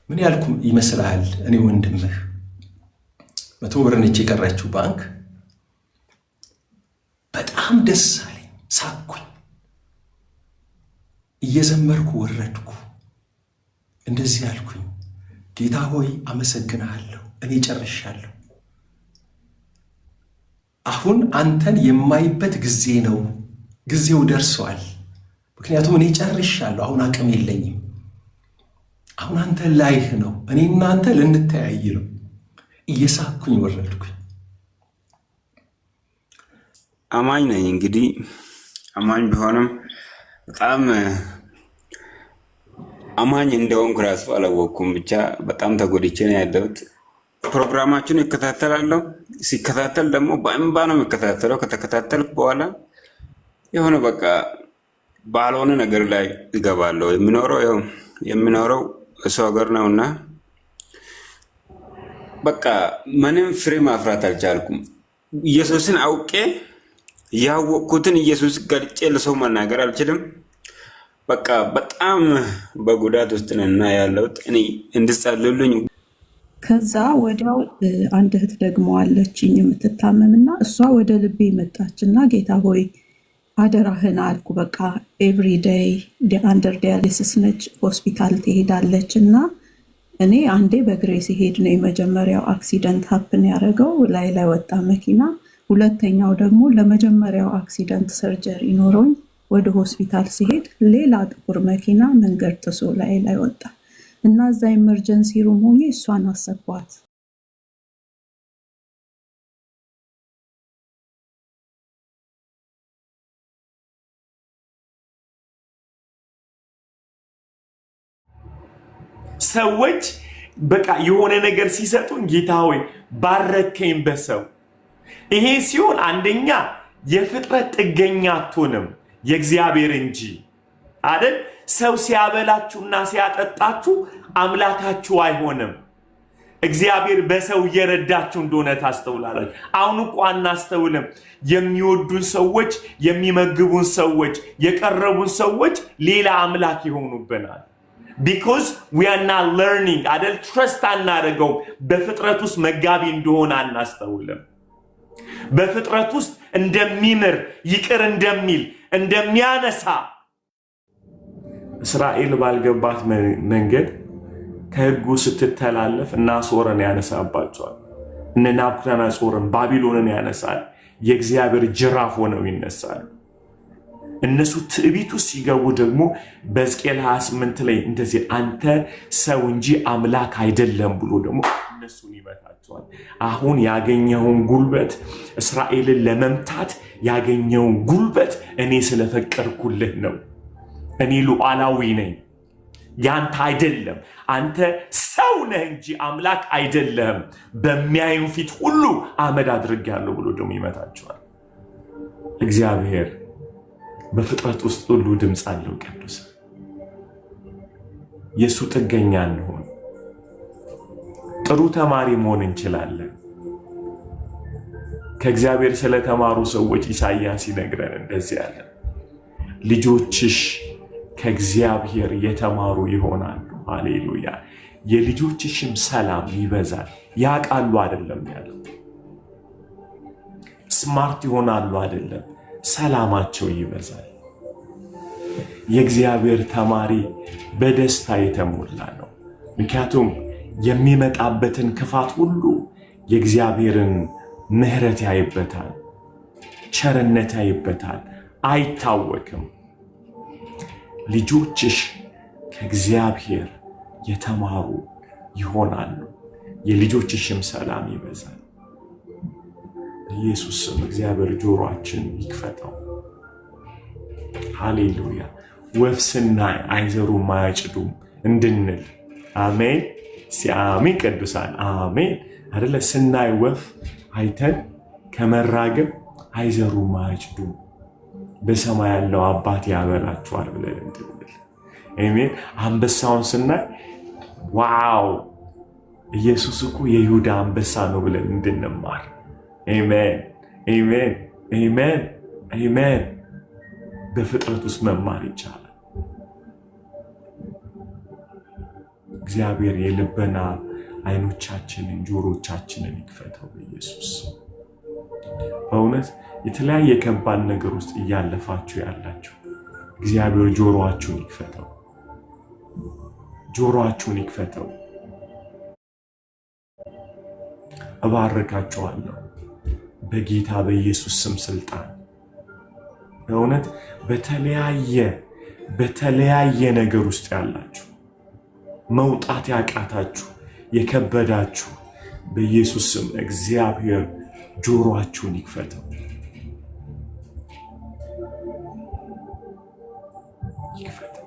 ምን ያልኩ ይመስላል? እኔ ወንድምህ 100 ብር ነች የቀረችው ባንክ። በጣም ደስ አለኝ፣ ሳቅኩኝ፣ እየዘመርኩ ወረድኩ። እንደዚህ ያልኩኝ፣ ጌታ ሆይ አመሰግናለሁ፣ እኔ ጨርሻለሁ። አሁን አንተን የማይበት ጊዜ ነው፣ ጊዜው ደርሷል። ምክንያቱም እኔ ጨርሻለሁ፣ አሁን አቅም የለኝም። አሁን አንተ ላይህ ነው፣ እኔና አንተ ልንተያይ ነው። እየሳቅኩኝ ወረድኩኝ። አማኝ ነኝ እንግዲህ አማኝ ቢሆንም በጣም አማኝ እንደሆንኩ ራሱ አላወቅኩም። ብቻ በጣም ተጎድቼ ነው ያለሁት። ፕሮግራማችሁን እከታተላለሁ። ሲከታተል ደግሞ በእንባ ነው የሚከታተለው። ከተከታተልኩ በኋላ የሆነ በቃ ባልሆነ ነገር ላይ እገባለሁ። የሚኖረው እሱ ሀገር ነውና በቃ ምንም ፍሬ ማፍራት አልቻልኩም። ኢየሱስን አውቄ ያወቅኩትን ኢየሱስ ገልጬ ለሰው መናገር አልችልም። በቃ በጣም በጉዳት ውስጥ ነና ያለሁት። እኔ እንድጸልዩልኝ። ከዛ ወዲያው አንድ እህት ደግሞ አለችኝ የምትታመምና እሷ ወደ ልቤ መጣችና ጌታ ሆይ አደራህን አልኩ። በቃ ኤቭሪዴይ አንደር ዲያሊሲስ ነች፣ ሆስፒታል ትሄዳለች። እና እኔ አንዴ በእግሬ ሲሄድ ነው የመጀመሪያው አክሲደንት ሀፕን ያደረገው፣ ላይ ወጣ መኪና። ሁለተኛው ደግሞ ለመጀመሪያው አክሲደንት ሰርጀሪ ኖሮኝ ወደ ሆስፒታል ሲሄድ ሌላ ጥቁር መኪና መንገድ ጥሶ ላይ ወጣ እና እዛ ኢመርጀንሲ ሩም ሆኜ እሷን አሰብኳት። ሰዎች በቃ የሆነ ነገር ሲሰጡን ጌታ ሆይ ባረከኝ በሰው። ይሄ ሲሆን አንደኛ የፍጥረት ጥገኛ አትሆንም የእግዚአብሔር እንጂ አይደል? ሰው ሲያበላችሁና ሲያጠጣችሁ አምላካችሁ አይሆንም። እግዚአብሔር በሰው እየረዳችሁ እንደሆነ ታስተውላላችሁ። አሁን እኮ አናስተውልም። የሚወዱን ሰዎች፣ የሚመግቡን ሰዎች፣ የቀረቡን ሰዎች ሌላ አምላክ ይሆኑብናል። ቢኮዝ ዊ አር ናት ለርኒንግ አይደል? ትረስት አናደርገውም። በፍጥረት ውስጥ መጋቢ እንደሆነ አናስተውልም። በፍጥረት ውስጥ እንደሚምር፣ ይቅር እንደሚል፣ እንደሚያነሳ እስራኤል ባልገባት መንገድ ከህጉ ስትተላለፍ እና አሦርን ያነሳባቸዋል። እነ ናቡከደነፆርን ባቢሎንን ያነሳል። የእግዚአብሔር ጅራፍ ሆነው ይነሳሉ። እነሱ ትዕቢቱ ሲገቡ ደግሞ በሕዝቅኤል 28 ላይ እንደዚህ አንተ ሰው እንጂ አምላክ አይደለም ብሎ ደግሞ እነሱን ይመታቸዋል። አሁን ያገኘውን ጉልበት እስራኤልን ለመምታት ያገኘውን ጉልበት እኔ ስለፈቀድኩልህ ነው። እኔ ሉዓላዊ ነኝ፣ ያንተ አይደለም። አንተ ሰው ነህ እንጂ አምላክ አይደለም። በሚያዩን ፊት ሁሉ አመድ አድርጌያለሁ ብሎ ደግሞ ይመታቸዋል። እግዚአብሔር በፍጥረት ውስጥ ሁሉ ድምፅ አለው። ቅዱስ የሱ ጥገኛ እንሆን። ጥሩ ተማሪ መሆን እንችላለን። ከእግዚአብሔር ስለተማሩ ሰዎች ኢሳይያስ ይነግረን እንደዚህ ያለ ልጆችሽ ከእግዚአብሔር የተማሩ ይሆናሉ። ሃሌሉያ። የልጆችሽም ሰላም ይበዛል። ያውቃሉ አይደለም ያለው፣ ስማርት ይሆናሉ አይደለም፣ ሰላማቸው ይበዛል። የእግዚአብሔር ተማሪ በደስታ የተሞላ ነው። ምክንያቱም የሚመጣበትን ክፋት ሁሉ የእግዚአብሔርን ምሕረት ያይበታል፣ ቸርነት ያይበታል፣ አይታወክም። ልጆችሽ ከእግዚአብሔር የተማሩ ይሆናሉ፣ የልጆችሽም ሰላም ይበዛል። ኢየሱስ ስም እግዚአብሔር ጆሮአችን ይክፈተው። ሃሌሉያ። ወፍ ስናይ አይዘሩም አያጭዱም እንድንል አሜን። ሲአሜን ቅዱሳን አሜን። አይደለ? ስናይ ወፍ አይተን ከመራገም አይዘሩም አያጭዱም በሰማይ ያለው አባት ያበላችኋል ብለን እንድንል አሜን። አንበሳውን ስናይ ዋው ኢየሱስ እኮ የይሁዳ አንበሳ ነው ብለን እንድንማር አሜን፣ አሜን፣ አሜን፣ አሜን። በፍጥረት ውስጥ መማር ይቻላል። እግዚአብሔር የልበና አይኖቻችንን ጆሮቻችንን ይክፈተው በኢየሱስ። በእውነት የተለያየ ከባድ ነገር ውስጥ እያለፋችሁ ያላችሁ እግዚአብሔር ጆሮአችሁን ይክፈተው፣ ጆሮአችሁን ይክፈተው። እባርካችኋለሁ በጌታ በኢየሱስ ስም ስልጣን። በእውነት በተለያየ ነገር ውስጥ ያላችሁ መውጣት ያቃታችሁ የከበዳችሁ በኢየሱስ ስም እግዚአብሔር ጆሮአችሁን ይክፈተው፣ ይክፈተው፣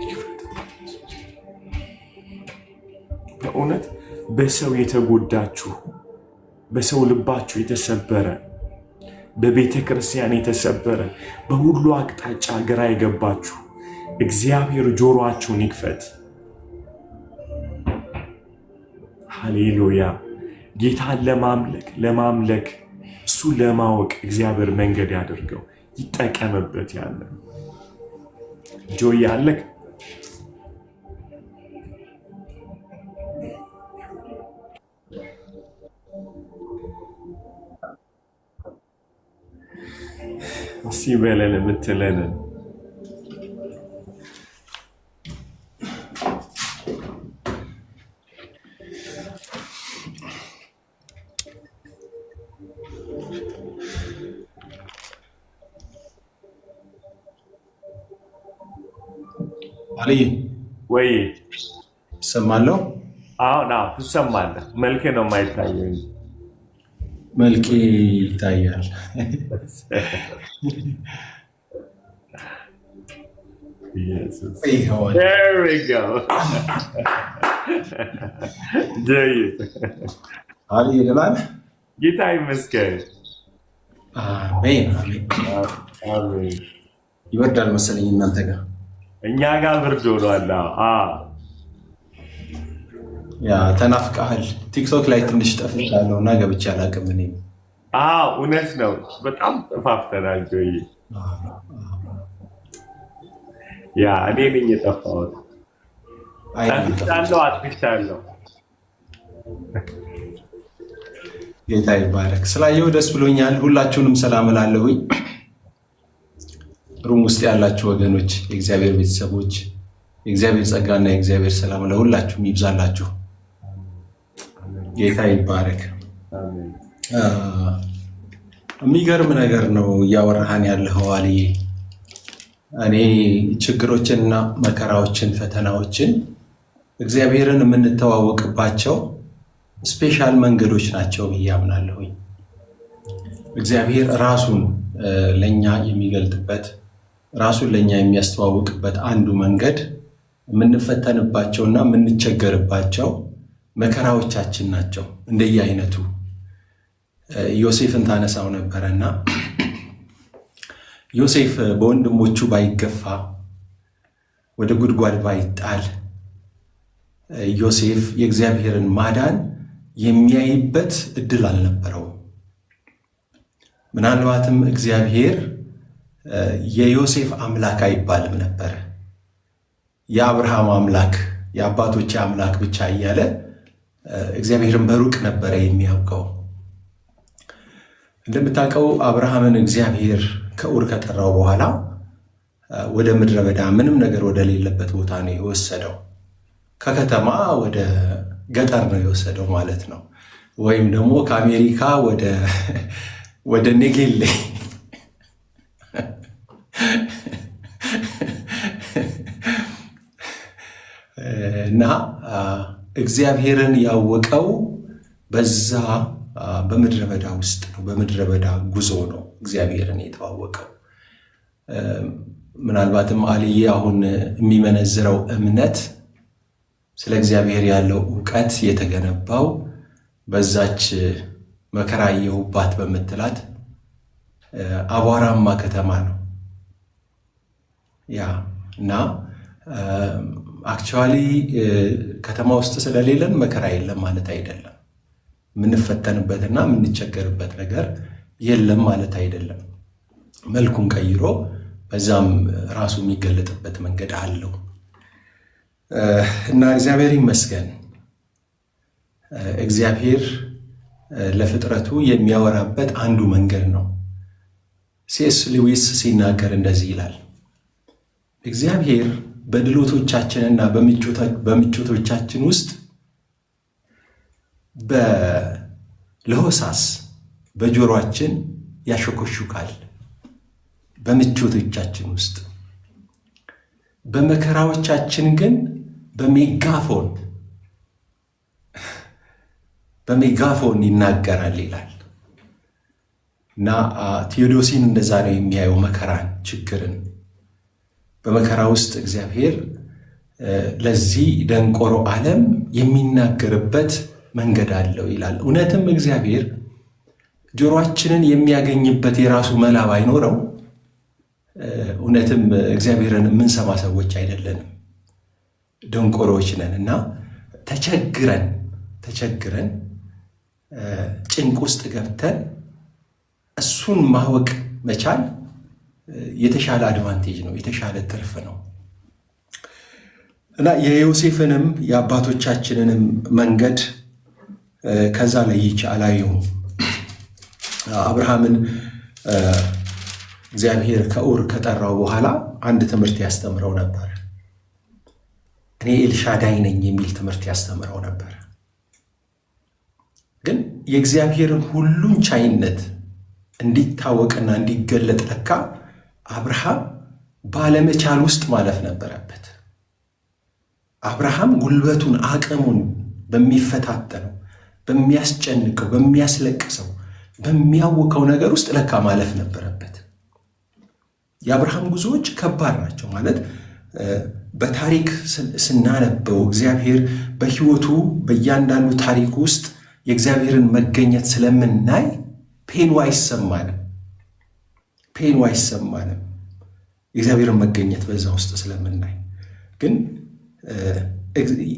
ይክፈተው። በእውነት በሰው የተጎዳችሁ፣ በሰው ልባችሁ የተሰበረ፣ በቤተ ክርስቲያን የተሰበረ፣ በሁሉ አቅጣጫ ግራ የገባችሁ እግዚአብሔር ጆሮአችሁን ይክፈት። ሃሌሉያ። ጌታን ለማምለክ እሱ ለማወቅ እግዚአብሔር መንገድ ያደርገው፣ ይጠቀምበት። ያለ ጆይ አለክ ሲበለን የምትለን አልይ ወይ ሰማለሁ። አሁን ትሰማለህ። መልኬ ነው የማይታየው። መልኬ ይታያል። There we go. አልይ ልባል። ጌታ ይመስገን። አሜን አሜን። ይወርዳል መሰለኝ እናንተ ጋር፣ እኛ ጋር ብርድ ሆኗል። ያ ተናፍቀሃል። ቲክቶክ ላይ ትንሽ ጠፍቻለሁ እና ገብቼ አላውቅም። እኔም እውነት ነው፣ በጣም ጠፋፍተናል። ጆይ ያ እኔ ነኝ የጠፋሁት። አጥፍቻለሁ። ጌታ ይባረክ። ስላየው ደስ ብሎኛል። ሁላችሁንም ሰላም እላለሁኝ። ሩም ውስጥ ያላችሁ ወገኖች፣ የእግዚአብሔር ቤተሰቦች፣ የእግዚአብሔር ጸጋና የእግዚአብሔር ሰላም ለሁላችሁም ይብዛላችሁ። ጌታ ይባረክ። የሚገርም ነገር ነው እያወራሃን ያለኸው አልዬ። እኔ ችግሮችንና መከራዎችን፣ ፈተናዎችን እግዚአብሔርን የምንተዋወቅባቸው ስፔሻል መንገዶች ናቸው ብዬ አምናለሁኝ። እግዚአብሔር ራሱን ለእኛ የሚገልጥበት፣ ራሱን ለእኛ የሚያስተዋውቅበት አንዱ መንገድ የምንፈተንባቸውና የምንቸገርባቸው መከራዎቻችን ናቸው። እንደየአይነቱ ዮሴፍን ታነሳው ነበረና ዮሴፍ በወንድሞቹ ባይገፋ፣ ወደ ጉድጓድ ባይጣል፣ ዮሴፍ የእግዚአብሔርን ማዳን የሚያይበት እድል አልነበረውም። ምናልባትም እግዚአብሔር የዮሴፍ አምላክ አይባልም ነበረ። የአብርሃም አምላክ፣ የአባቶች አምላክ ብቻ እያለ እግዚአብሔርን በሩቅ ነበረ የሚያውቀው። እንደምታውቀው አብርሃምን እግዚአብሔር ከኡር ከጠራው በኋላ ወደ ምድረ በዳ ምንም ነገር ወደሌለበት ቦታ ነው የወሰደው። ከከተማ ወደ ገጠር ነው የወሰደው ማለት ነው። ወይም ደግሞ ከአሜሪካ ወደ ኔጌሌ እና እግዚአብሔርን ያወቀው በዛ በምድረ በዳ ውስጥ ነው። በምድረ በዳ ጉዞ ነው እግዚአብሔርን የተዋወቀው። ምናልባትም አልዬ አሁን የሚመነዝረው እምነት፣ ስለ እግዚአብሔር ያለው እውቀት የተገነባው በዛች መከራ የሁባት በምትላት አቧራማ ከተማ ነው። ያ እና አክቹዋሊ ከተማ ውስጥ ስለሌለን መከራ የለም ማለት አይደለም። የምንፈተንበትና የምንቸገርበት ነገር የለም ማለት አይደለም። መልኩን ቀይሮ በዛም ራሱ የሚገለጥበት መንገድ አለው። እና እግዚአብሔር ይመስገን። እግዚአብሔር ለፍጥረቱ የሚያወራበት አንዱ መንገድ ነው። ሲ.ኤስ. ሉዊስ ሲናገር እንደዚህ ይላል፣ እግዚአብሔር በድሎቶቻችንና በምቾቶቻችን ውስጥ ለሆሳስ በጆሮአችን ያሾኮሹካል። በምቾቶቻችን ውስጥ በመከራዎቻችን ግን በሜጋፎን ይናገራል ይላል። እና ቴዎዶሲን እንደዛ ነው የሚያየው መከራን፣ ችግርን። በመከራ ውስጥ እግዚአብሔር ለዚህ ደንቆሮ ዓለም የሚናገርበት መንገድ አለው ይላል። እውነትም እግዚአብሔር ጆሮአችንን የሚያገኝበት የራሱ መላ ባይኖረው እውነትም እግዚአብሔርን የምንሰማ ሰዎች አይደለንም፣ ደንቆሮዎች ነን። እና ተቸግረን ጭንቅ ውስጥ ገብተን እሱን ማወቅ መቻል የተሻለ አድቫንቴጅ ነው፣ የተሻለ ትርፍ ነው። እና የዮሴፍንም የአባቶቻችንንም መንገድ ከዛ ለይቼ አላየሁም። አብርሃምን እግዚአብሔር ከኡር ከጠራው በኋላ አንድ ትምህርት ያስተምረው ነበር። እኔ ኤልሻዳይ ነኝ የሚል ትምህርት ያስተምረው ነበር። ግን የእግዚአብሔርን ሁሉን ቻይነት እንዲታወቅና እንዲገለጥ ለካ አብርሃም ባለመቻል ውስጥ ማለፍ ነበረበት። አብርሃም ጉልበቱን አቅሙን በሚፈታተነው፣ በሚያስጨንቀው፣ በሚያስለቅሰው፣ በሚያውከው ነገር ውስጥ ለካ ማለፍ ነበረበት። የአብርሃም ጉዞዎች ከባድ ናቸው። ማለት በታሪክ ስናነበው እግዚአብሔር በሕይወቱ በእያንዳንዱ ታሪክ ውስጥ የእግዚአብሔርን መገኘት ስለምናይ ፔኑ አይሰማንም። የእግዚአብሔርን መገኘት በዛ ውስጥ ስለምናይ ግን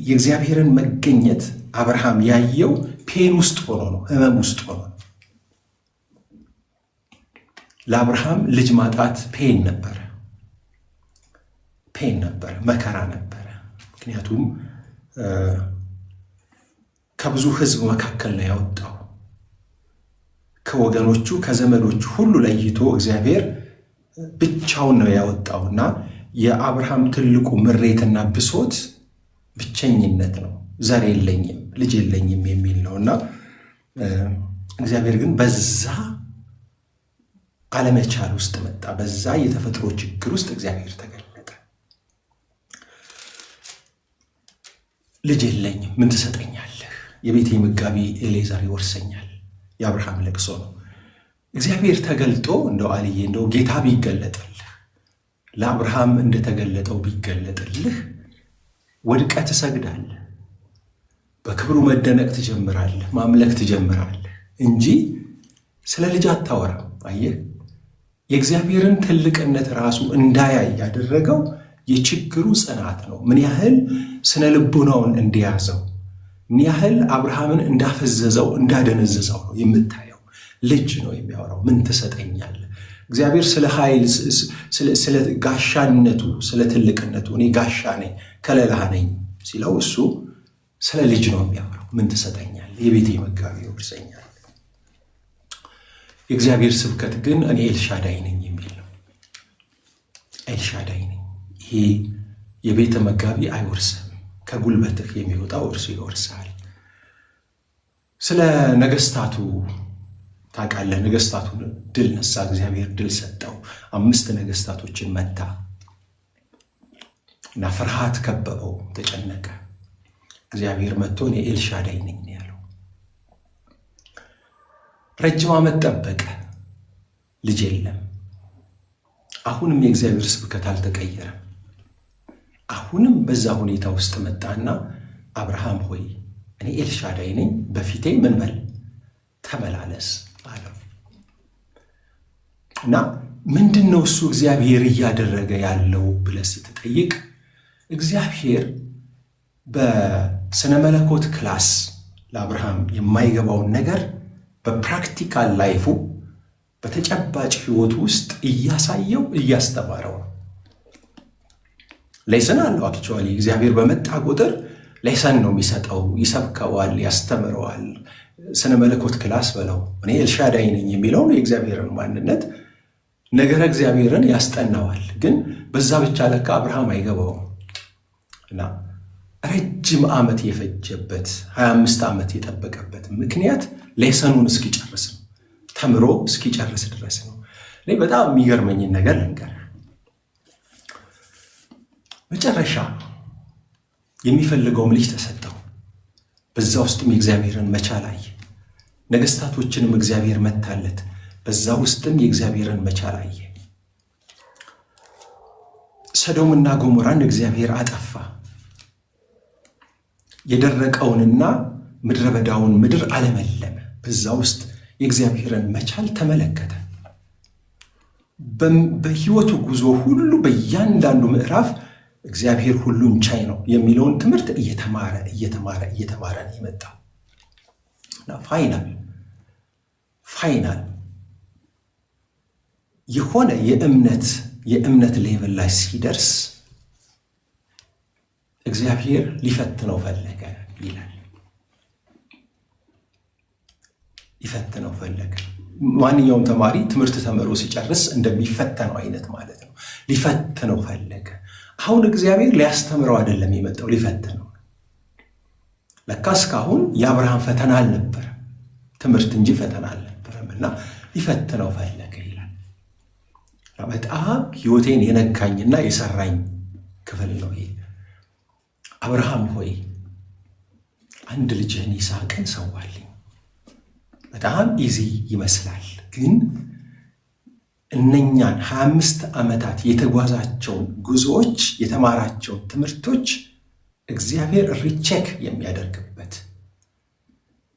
የእግዚአብሔርን መገኘት አብርሃም ያየው ፔን ውስጥ ሆኖ ነው፣ ህመም ውስጥ ሆኖ ነው። ለአብርሃም ልጅ ማጣት ፔን ነበረ፣ መከራ ነበረ። ምክንያቱም ከብዙ ህዝብ መካከል ነው ያወጣው። ከወገኖቹ ከዘመዶቹ ሁሉ ለይቶ እግዚአብሔር ብቻውን ነው ያወጣውና የአብርሃም ትልቁ ምሬትና ብሶት ብቸኝነት ነው። ዘር የለኝም፣ ልጅ የለኝም የሚል ነውና እግዚአብሔር ግን በዛ አለመቻል ውስጥ መጣ። በዛ የተፈጥሮ ችግር ውስጥ እግዚአብሔር ተገለጠ። ልጅ የለኝም፣ ምን ትሰጠኛለህ? የቤቴ መጋቢ ኤሌዛር ይወርሰኛል። የአብርሃም ለቅሶ ነው። እግዚአብሔር ተገልጦ እንደው አልዬ እንደው ጌታ ቢገለጥልህ፣ ለአብርሃም እንደተገለጠው ቢገለጥልህ ወድቀህ ትሰግዳለህ፣ በክብሩ መደነቅ ትጀምራለህ፣ ማምለክ ትጀምራለህ እንጂ ስለ ልጅ አታወራም። አየህ፣ የእግዚአብሔርን ትልቅነት ራሱ እንዳያይ ያደረገው የችግሩ ጽናት ነው። ምን ያህል ስነ ልቦናውን እንዲያዘው፣ ምን ያህል አብርሃምን እንዳፈዘዘው እንዳደነዘዘው ነው የምታየው። ልጅ ነው የሚያወራው። ምን ትሰጠኛለህ? እግዚአብሔር ስለ ኃይል፣ ስለ ጋሻነቱ፣ ስለ ትልቅነቱ እኔ ጋሻ ነኝ ከለላህ ነኝ ሲለው እሱ ስለ ልጅ ነው የሚያወራው። ምን ትሰጠኛለህ? የቤቴ መጋቢ ይወርሰኛል። የእግዚአብሔር ስብከት ግን እኔ ኤልሻዳይ ነኝ የሚል ነው። ኤልሻዳይ ነኝ። ይሄ የቤተ መጋቢ አይወርስም፣ ከጉልበትህ የሚወጣው እርሱ ይወርሳል። ስለ ነገስታቱ ታውቃለህ። ነገስታቱን ድል ነሳ፣ እግዚአብሔር ድል ሰጠው። 5 ነገስታቶችን መታ እና ፍርሃት ከበበው፣ ተጨነቀ። እግዚአብሔር መጥቶ እኔ ኤልሻዳይ ነኝ ያለው። ረጅም ዓመት ጠበቀ፣ ልጅ የለም። አሁንም የእግዚአብሔር ስብከት አልተቀየረም። አሁንም በዛ ሁኔታ ውስጥ መጣና አብርሃም ሆይ እኔ ኤልሻዳይ ነኝ፣ በፊቴ ምን በል ተመላለስ አለው። እና ምንድን ነው እሱ እግዚአብሔር እያደረገ ያለው ብለህ ስትጠይቅ እግዚአብሔር በስነ መለኮት ክላስ ለአብርሃም የማይገባውን ነገር በፕራክቲካል ላይፉ በተጨባጭ ህይወቱ ውስጥ እያሳየው እያስተማረው ነው። ሌሰን አለው። አክቹዋሊ እግዚአብሔር በመጣ ቁጥር ሌሰን ነው የሚሰጠው፣ ይሰብከዋል፣ ያስተምረዋል። ስነ መለኮት ክላስ በለው እኔ ኤልሻዳይ ነኝ የሚለውን የእግዚአብሔርን ማንነት ነገረ እግዚአብሔርን ያስጠናዋል። ግን በዛ ብቻ ለካ አብርሃም አይገባውም እና ረጅም ዓመት የፈጀበት 25 ዓመት የጠበቀበት ምክንያት ሌሰኑን እስኪጨርስ ነው፣ ተምሮ እስኪጨርስ ድረስ ነው። እኔ በጣም የሚገርመኝን ነገር ልንገር። መጨረሻ የሚፈልገውም ልጅ ተሰጠው። በዛ ውስጥም የእግዚአብሔርን መቻል አየ። ነገስታቶችንም እግዚአብሔር መታለት። በዛ ውስጥም የእግዚአብሔርን መቻል አየ። ሰዶምና ገሞራን እግዚአብሔር አጠፋ። የደረቀውንና ምድረ በዳውን ምድር አለመለመ። በዛ ውስጥ የእግዚአብሔርን መቻል ተመለከተ። በህይወቱ ጉዞ ሁሉ በእያንዳንዱ ምዕራፍ እግዚአብሔር ሁሉን ቻይ ነው የሚለውን ትምህርት እየተማረ ነው የመጣው እና ፋይናል የሆነ የእምነት ሌቭል ላይ ሲደርስ እግዚአብሔር ሊፈትነው ፈለገ ይላል። ሊፈትነው ፈለገ። ማንኛውም ተማሪ ትምህርት ተምሮ ሲጨርስ እንደሚፈተነው አይነት ማለት ነው። ሊፈትነው ፈለገ። አሁን እግዚአብሔር ሊያስተምረው አይደለም የመጣው፣ ሊፈትነው። ለካ እስካሁን የአብርሃም ፈተና አልነበረም፣ ትምህርት እንጂ ፈተና አልነበረም። እና ሊፈትነው ፈለገ ይላል። በጣም ህይወቴን የነካኝና የሰራኝ ክፍል ነው ይሄ። አብርሃም ሆይ አንድ ልጅህን ይስሐቅን ሰዋልኝ። በጣም ኢዚ ይመስላል፣ ግን እነኛን 25 ዓመታት የተጓዛቸውን ጉዞዎች የተማራቸውን ትምህርቶች እግዚአብሔር ሪቼክ የሚያደርግበት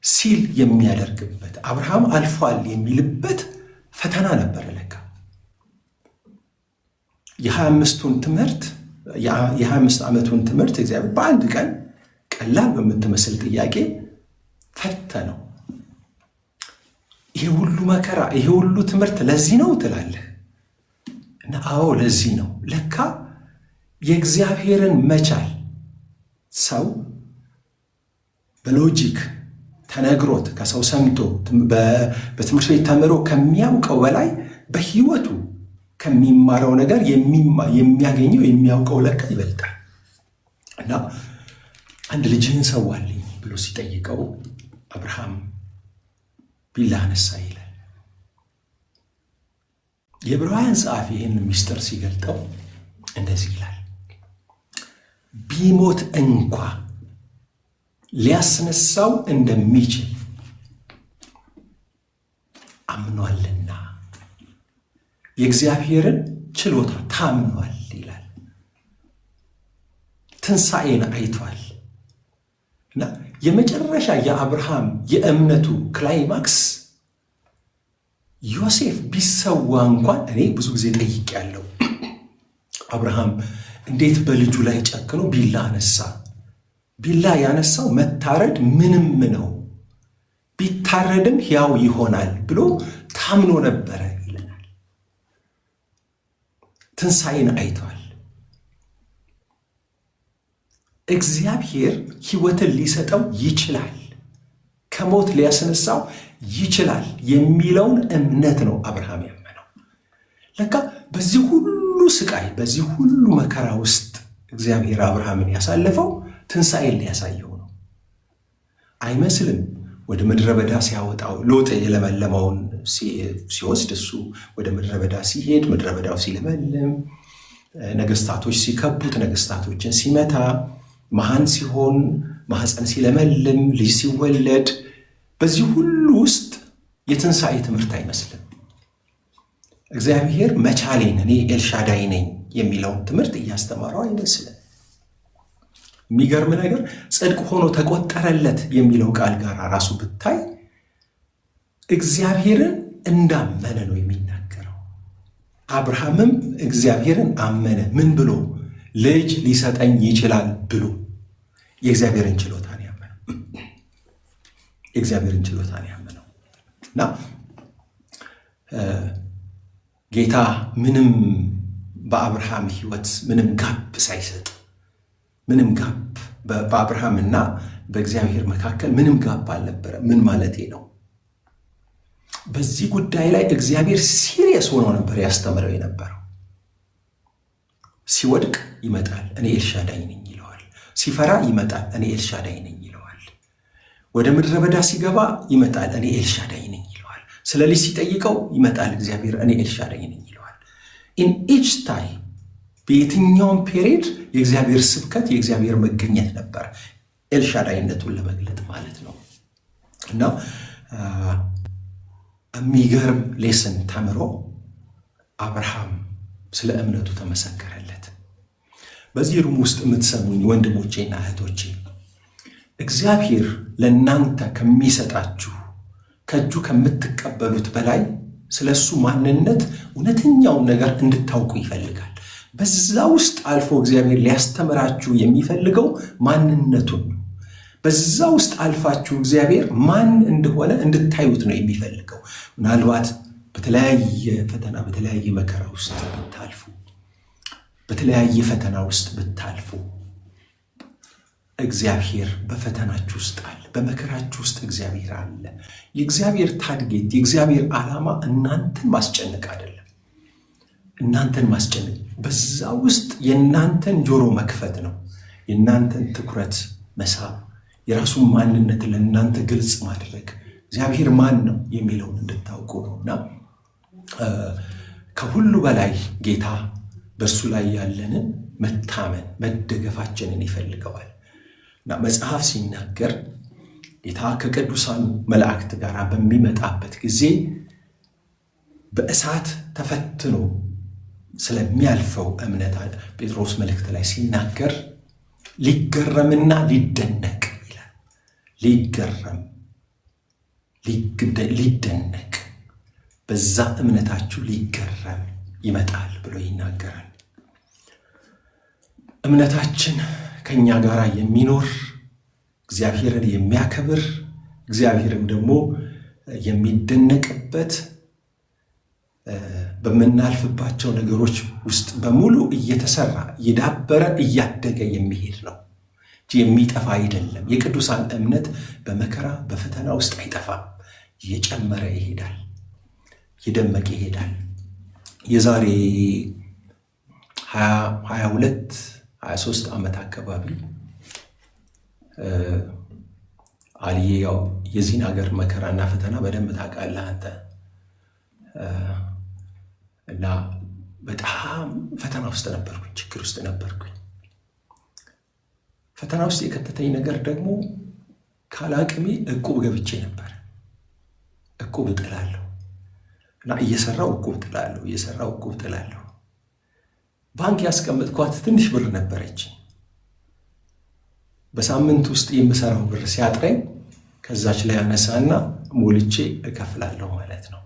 ሲል የሚያደርግበት አብርሃም አልፏል የሚልበት ፈተና ነበር። ለካ የ25 ዓመቱን ትምህርት እግዚአብሔር በአንድ ቀን ቀላል በምትመስል ጥያቄ ፈተነው። ይሄ ሁሉ መከራ፣ ይሄ ሁሉ ትምህርት ለዚህ ነው ትላለህ እና አዎ ለዚህ ነው። ለካ የእግዚአብሔርን መቻል ሰው በሎጂክ ተነግሮት ከሰው ሰምቶ በትምህርት ቤት ተምሮ ከሚያውቀው በላይ በህይወቱ ከሚማረው ነገር የሚያገኘው የሚያውቀው ለካ ይበልጣል። እና አንድ ልጅህን ሰዋልኝ ብሎ ሲጠይቀው አብርሃም ቢላ አነሳ ይላል። የዕብራውያን ጸሐፊ ይህን ምስጢር ሲገልጠው እንደዚህ ይላል፣ ቢሞት እንኳ ሊያስነሳው እንደሚችል አምኗልና የእግዚአብሔርን ችሎታ ታምኗል ይላል። ትንሣኤን አይቷል እና የመጨረሻ የአብርሃም የእምነቱ ክላይማክስ ዮሴፍ ቢሰዋ እንኳን እኔ ብዙ ጊዜ ጠይቄያለሁ። አብርሃም እንዴት በልጁ ላይ ጨክኖ ቢላ አነሳ? ቢላ ያነሳው መታረድ ምንም ነው፣ ቢታረድም ሕያው ይሆናል ብሎ ታምኖ ነበረ ይለናል። ትንሣኤን አይቷል። እግዚአብሔር ሕይወትን ሊሰጠው ይችላል፣ ከሞት ሊያስነሳው ይችላል የሚለውን እምነት ነው አብርሃም ያመነው። ለካ በዚህ ሁሉ ስቃይ፣ በዚህ ሁሉ መከራ ውስጥ እግዚአብሔር አብርሃምን ያሳለፈው ትንሣኤን ሊያሳየው ነው። አይመስልም? ወደ ምድረ በዳ ሲያወጣው ሎጥ የለመለመውን ሲወስድ እሱ ወደ ምድረ በዳ ሲሄድ ምድረ በዳው ሲለመልም፣ ነገስታቶች ሲከቡት ነገስታቶችን ሲመታ፣ መሃን ሲሆን ማህፀን ሲለመልም፣ ልጅ ሲወለድ፣ በዚህ ሁሉ ውስጥ የትንሣኤ ትምህርት አይመስልም። እግዚአብሔር መቻሌን እኔ ኤልሻዳይ ነኝ የሚለውን ትምህርት እያስተማረው አይመስልም። የሚገርም ነገር ጽድቅ ሆኖ ተቆጠረለት የሚለው ቃል ጋር ራሱ ብታይ እግዚአብሔርን እንዳመነ ነው የሚናገረው። አብርሃምም እግዚአብሔርን አመነ። ምን ብሎ? ልጅ ሊሰጠኝ ይችላል ብሎ የእግዚአብሔርን ችሎታ ነው ያመነው። የእግዚአብሔርን ችሎታ ነው ያመነው እና ጌታ ምንም በአብርሃም ሕይወት ምንም ጋብ ሳይሰጥ ምንም ጋብ በአብርሃምና በእግዚአብሔር መካከል ምንም ጋብ አልነበረ። ምን ማለቴ ነው? በዚህ ጉዳይ ላይ እግዚአብሔር ሲሪየስ ሆኖ ነበር ያስተምረው የነበረው። ሲወድቅ ይመጣል፣ እኔ ኤልሻዳይ ነኝ ይለዋል። ሲፈራ ይመጣል፣ እኔ ኤልሻዳይ ነኝ ይለዋል። ወደ ምድረ በዳ ሲገባ ይመጣል፣ እኔ ኤልሻዳይ ነኝ ይለዋል። ስለ ልጅ ሲጠይቀው ይመጣል እግዚአብሔር፣ እኔ ኤልሻዳይ ነኝ ይለዋል። ኢን ኢች ታይም በየትኛውም ፔሪድ የእግዚአብሔር ስብከት የእግዚአብሔር መገኘት ነበር፣ ኤልሻዳይነቱን ለመግለጥ ማለት ነው። እና የሚገርም ሌሰን ተምሮ አብርሃም ስለ እምነቱ ተመሰከረለት። በዚህ ሩም ውስጥ የምትሰሙኝ ወንድሞቼና እህቶቼ እግዚአብሔር ለእናንተ ከሚሰጣችሁ ከእጁ ከምትቀበሉት በላይ ስለ እሱ ማንነት እውነተኛውን ነገር እንድታውቁ ይፈልጋል። በዛ ውስጥ አልፎ እግዚአብሔር ሊያስተምራችሁ የሚፈልገው ማንነቱን ነው። በዛ ውስጥ አልፋችሁ እግዚአብሔር ማን እንደሆነ እንድታዩት ነው የሚፈልገው። ምናልባት በተለያየ ፈተና በተለያየ መከራ ውስጥ ብታልፉ፣ በተለያየ ፈተና ውስጥ ብታልፉ እግዚአብሔር በፈተናችሁ ውስጥ አለ፣ በመከራችሁ ውስጥ እግዚአብሔር አለ። የእግዚአብሔር ታርጌት የእግዚአብሔር ዓላማ እናንተን ማስጨነቅ አይደለም። እናንተን ማስጨነቅ በዛ ውስጥ የእናንተን ጆሮ መክፈት ነው፣ የእናንተን ትኩረት መሳብ፣ የራሱን ማንነት ለእናንተ ግልጽ ማድረግ፣ እግዚአብሔር ማን ነው የሚለውን እንድታውቁ ነው። እና ከሁሉ በላይ ጌታ በእርሱ ላይ ያለንን መታመን መደገፋችንን ይፈልገዋል። እና መጽሐፍ ሲናገር ጌታ ከቅዱሳኑ መላእክት ጋር በሚመጣበት ጊዜ በእሳት ተፈትኖ ስለሚያልፈው እምነት ጴጥሮስ መልእክት ላይ ሲናገር ሊገረምና ሊደነቅ ይላል። ሊገረም ሊደነቅ፣ በዛ እምነታችሁ ሊገረም ይመጣል ብሎ ይናገራል። እምነታችን ከኛ ጋር የሚኖር እግዚአብሔርን የሚያከብር እግዚአብሔርም ደግሞ የሚደነቅበት በምናልፍባቸው ነገሮች ውስጥ በሙሉ እየተሰራ እየዳበረ እያደገ የሚሄድ ነው እንጂ የሚጠፋ አይደለም። የቅዱሳን እምነት በመከራ በፈተና ውስጥ አይጠፋም፣ እየጨመረ ይሄዳል፣ እየደመቀ ይሄዳል። የዛሬ 22-23 ዓመት አካባቢ አልዬ ያው የዚህን ሀገር መከራና ፈተና በደንብ ታውቃለህ አንተ። እና በጣም ፈተና ውስጥ ነበርኩኝ፣ ችግር ውስጥ ነበርኩኝ። ፈተና ውስጥ የከተተኝ ነገር ደግሞ ካላቅሜ እቁብ ገብቼ ነበር። እቁብ እጥላለሁ እና እየሰራው እቁብ እጥላለሁ። ባንክ ያስቀመጥኳት ትንሽ ብር ነበረች። በሳምንት ውስጥ የምሰራው ብር ሲያጥረኝ ከዛች ላይ አነሳና ሞልቼ እከፍላለሁ ማለት ነው።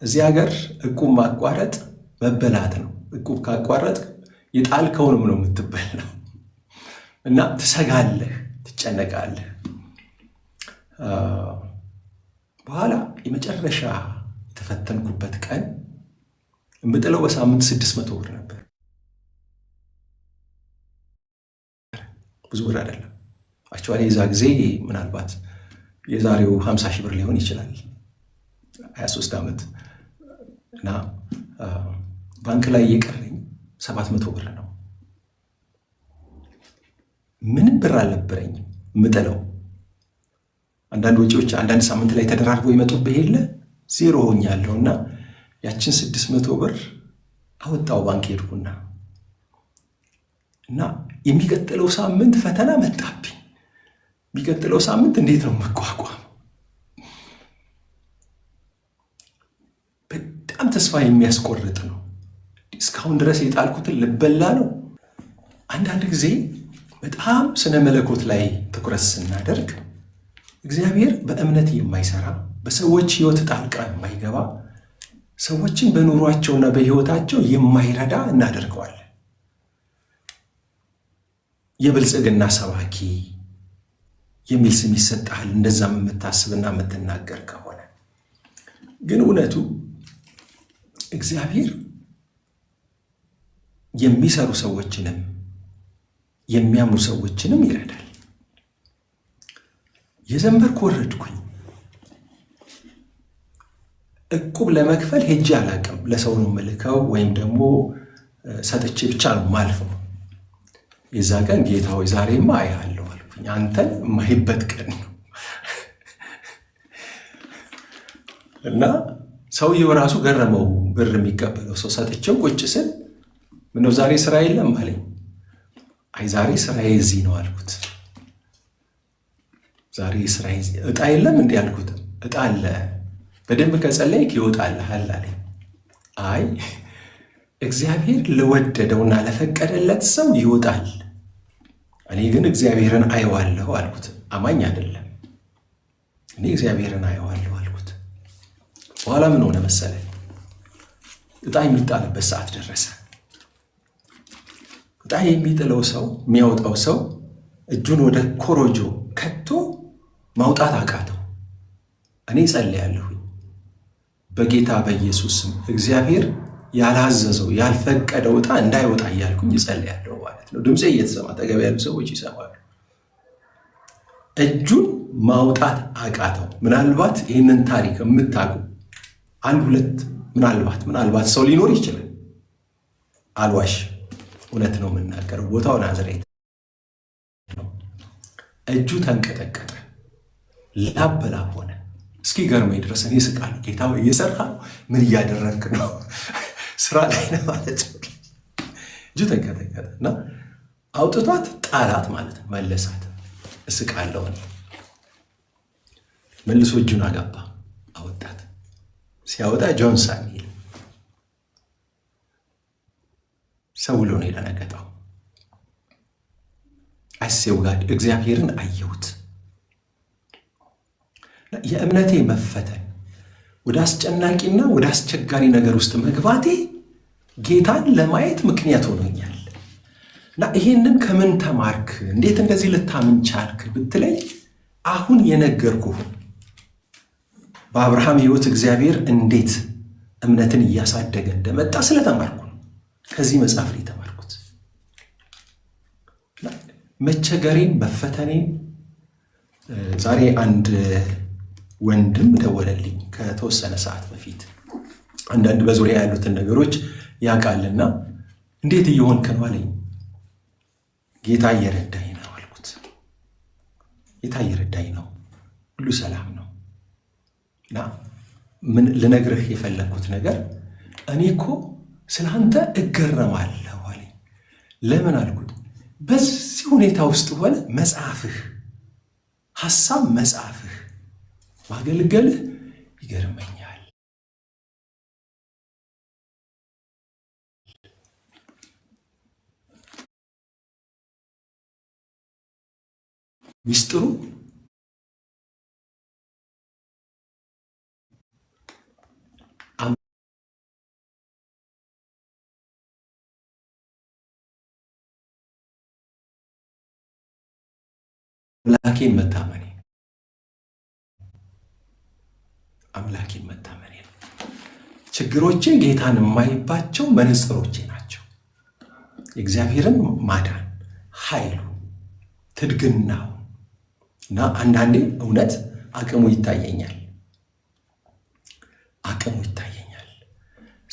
እዚህ ሀገር እቁብ ማቋረጥ መበላት ነው። እቁብ ካቋረጥ የጣልከውንም ነው የምትበላው እና ትሰጋለህ፣ ትጨነቃለህ። በኋላ የመጨረሻ የተፈተንኩበት ቀን የምጥለው በሳምንት 600 ብር ነበር። ብዙ ብር አይደለም። አክቹዋሊ የዛ ጊዜ ምናልባት የዛሬው 50 ሺህ ብር ሊሆን ይችላል። 23 ዓመት እና ባንክ ላይ የቀረኝ 700 ብር ነው። ምንም ብር አልነበረኝም ምጥለው። አንዳንድ ወጪዎች አንዳንድ ሳምንት ላይ ተደራርበው ይመጡብህ የለ ዜሮ ሆኛለሁ እና ያችን 600 ብር አወጣው ባንክ ሄድኩና እና የሚቀጥለው ሳምንት ፈተና መጣብኝ። የሚቀጥለው ሳምንት እንዴት ነው መቋቋም? በጣም ተስፋ የሚያስቆርጥ ነው። እስካሁን ድረስ የጣልኩትን ልበላ ነው። አንዳንድ ጊዜ በጣም ስነ መለኮት ላይ ትኩረት ስናደርግ እግዚአብሔር በእምነት የማይሰራ በሰዎች ሕይወት ጣልቃ የማይገባ ሰዎችን በኑሯቸውና በሕይወታቸው የማይረዳ እናደርገዋለን። የብልጽግና ሰባኪ የሚል ስም ይሰጣል፣ እንደዛም የምታስብና የምትናገር ከሆነ ግን እውነቱ እግዚአብሔር የሚሰሩ ሰዎችንም የሚያምኑ ሰዎችንም ይረዳል። የዘንበርኩ ወረድኩኝ። እቁብ ለመክፈል ሄጄ አላቅም። ለሰው ነው መልከው ወይም ደግሞ ሰጥቼ ብቻ ነው ማልፈው። የዛ ቀን ጌታ ሆይ ዛሬማ አያለሁ አልኩኝ። አንተን የማይበት ቀን ነው እና ሰውየው ራሱ ገረመው። ብር የሚቀበለው ሰው ሰጥቼው ቁጭ ስል ምነው ዛሬ ስራ የለም አለኝ። አይ ዛሬ ስራዬ እዚህ ነው አልኩት። ዛሬ ስራዬ እጣ የለም እንዲህ አልኩት። እጣ አለ በደንብ ከጸለይክ ይወጣልሃል አለኝ። አይ እግዚአብሔር ለወደደውና ለፈቀደለት ሰው ይወጣል፣ እኔ ግን እግዚአብሔርን አየዋለሁ አልኩት። አማኝ አይደለም፣ እኔ እግዚአብሔርን አየዋለሁ አልኩት። በኋላ ምን ሆነ መሰለኝ? እጣ የሚጣልበት ሰዓት ደረሰ። እጣ የሚጥለው ሰው የሚያወጣው ሰው እጁን ወደ ኮሮጆ ከቶ ማውጣት አቃተው። እኔ ጸልያለሁኝ በጌታ በኢየሱስ ስም እግዚአብሔር ያላዘዘው ያልፈቀደው እጣ እንዳይወጣ እያልኩኝ እጸልያለሁ ማለት ነው። ድምፄ እየተሰማ አጠገብ ያሉ ሰዎች ይሰማሉ። እጁን ማውጣት አቃተው። ምናልባት ይህንን ታሪክ የምታውቁ አንድ ሁለት ምናልባት ሰው ሊኖር ይችላል። አልዋሽ፣ እውነት ነው የምናገረው። ቦታው ናዝሬት ነው። እጁ ተንቀጠቀጠ፣ ላብ በላብ ሆነ። እስኪ ገርመኝ ድረስ እኔ ስቃለሁ። ጌታ እየሰራ ነው፣ ምን እያደረግክ ነው? ስራ ላይ ነው ማለት ነው። እጁ ተንቀጠቀጠ እና አውጥቷት ጣላት ማለት ነው። መለሳት። እስቃለሁ እኔ። መልሶ እጁን አገባ፣ አወጣት። ሲያወጣ ጆንሰን ይል ሰው ብሎ ነው የደነገጠው። አሴው ጋር እግዚአብሔርን አየሁት። የእምነቴ መፈተን ወደ አስጨናቂና ወደ አስቸጋሪ ነገር ውስጥ መግባቴ ጌታን ለማየት ምክንያት ሆኖኛል። እና ይሄንን ከምን ተማርክ? እንዴት እንደዚህ ልታምን ቻልክ ብትለኝ አሁን የነገርኩህ በአብርሃም ሕይወት እግዚአብሔር እንዴት እምነትን እያሳደገ እንደመጣ ስለተማርኩ ነው። ከዚህ መጽሐፍ ላይ የተማርኩት መቸገሬን መፈተኔን። ዛሬ አንድ ወንድም ደወለልኝ ከተወሰነ ሰዓት በፊት። አንዳንድ በዙሪያ ያሉትን ነገሮች ያውቃልና እንዴት እየሆንክ ነው አለኝ። ጌታ እየረዳኝ ነው አልኩት። ጌታ እየረዳኝ ነው፣ ሁሉ ሰላም ነው። እና ምን ልነግርህ የፈለግኩት ነገር እኔ እኮ ስለ አንተ እገረማለሁ አለኝ። ለምን አልኩት። በዚህ ሁኔታ ውስጥ ሆነ መጽሐፍህ ሐሳብ መጽሐፍህ ማገልገልህ ይገርመኛል። ሚስጥሩ አምላኬን መታመኔ ነው። ችግሮቼ ጌታን የማይባቸው መነጽሮቼ ናቸው። የእግዚአብሔርን ማዳን ኃይሉ፣ ትድግናው እና አንዳንዴ እውነት አቅሙ ይታየኛል።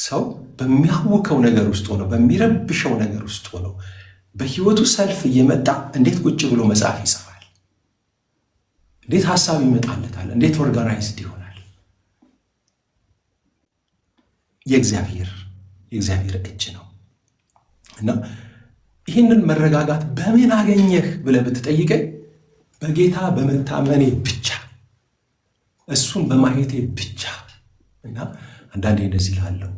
ሰው በሚያውከው ነገር ውስጥ ሆኖ በሚረብሸው ነገር ውስጥ ሆኖ በህይወቱ ሰልፍ እየመጣ እንዴት ቁጭ ብሎ መጽሐፍ ይጽፋል? እንዴት ሐሳብ ይመጣለታል? እንዴት ኦርጋናይዝድ ይሆናል? የእግዚአብሔር እጅ ነው። እና ይህንን መረጋጋት በምን አገኘህ ብለህ ብትጠይቀኝ በጌታ በመታመኔ ብቻ፣ እሱን በማየቴ ብቻ። እና አንዳንዴ እንደዚህ እላለሁ፣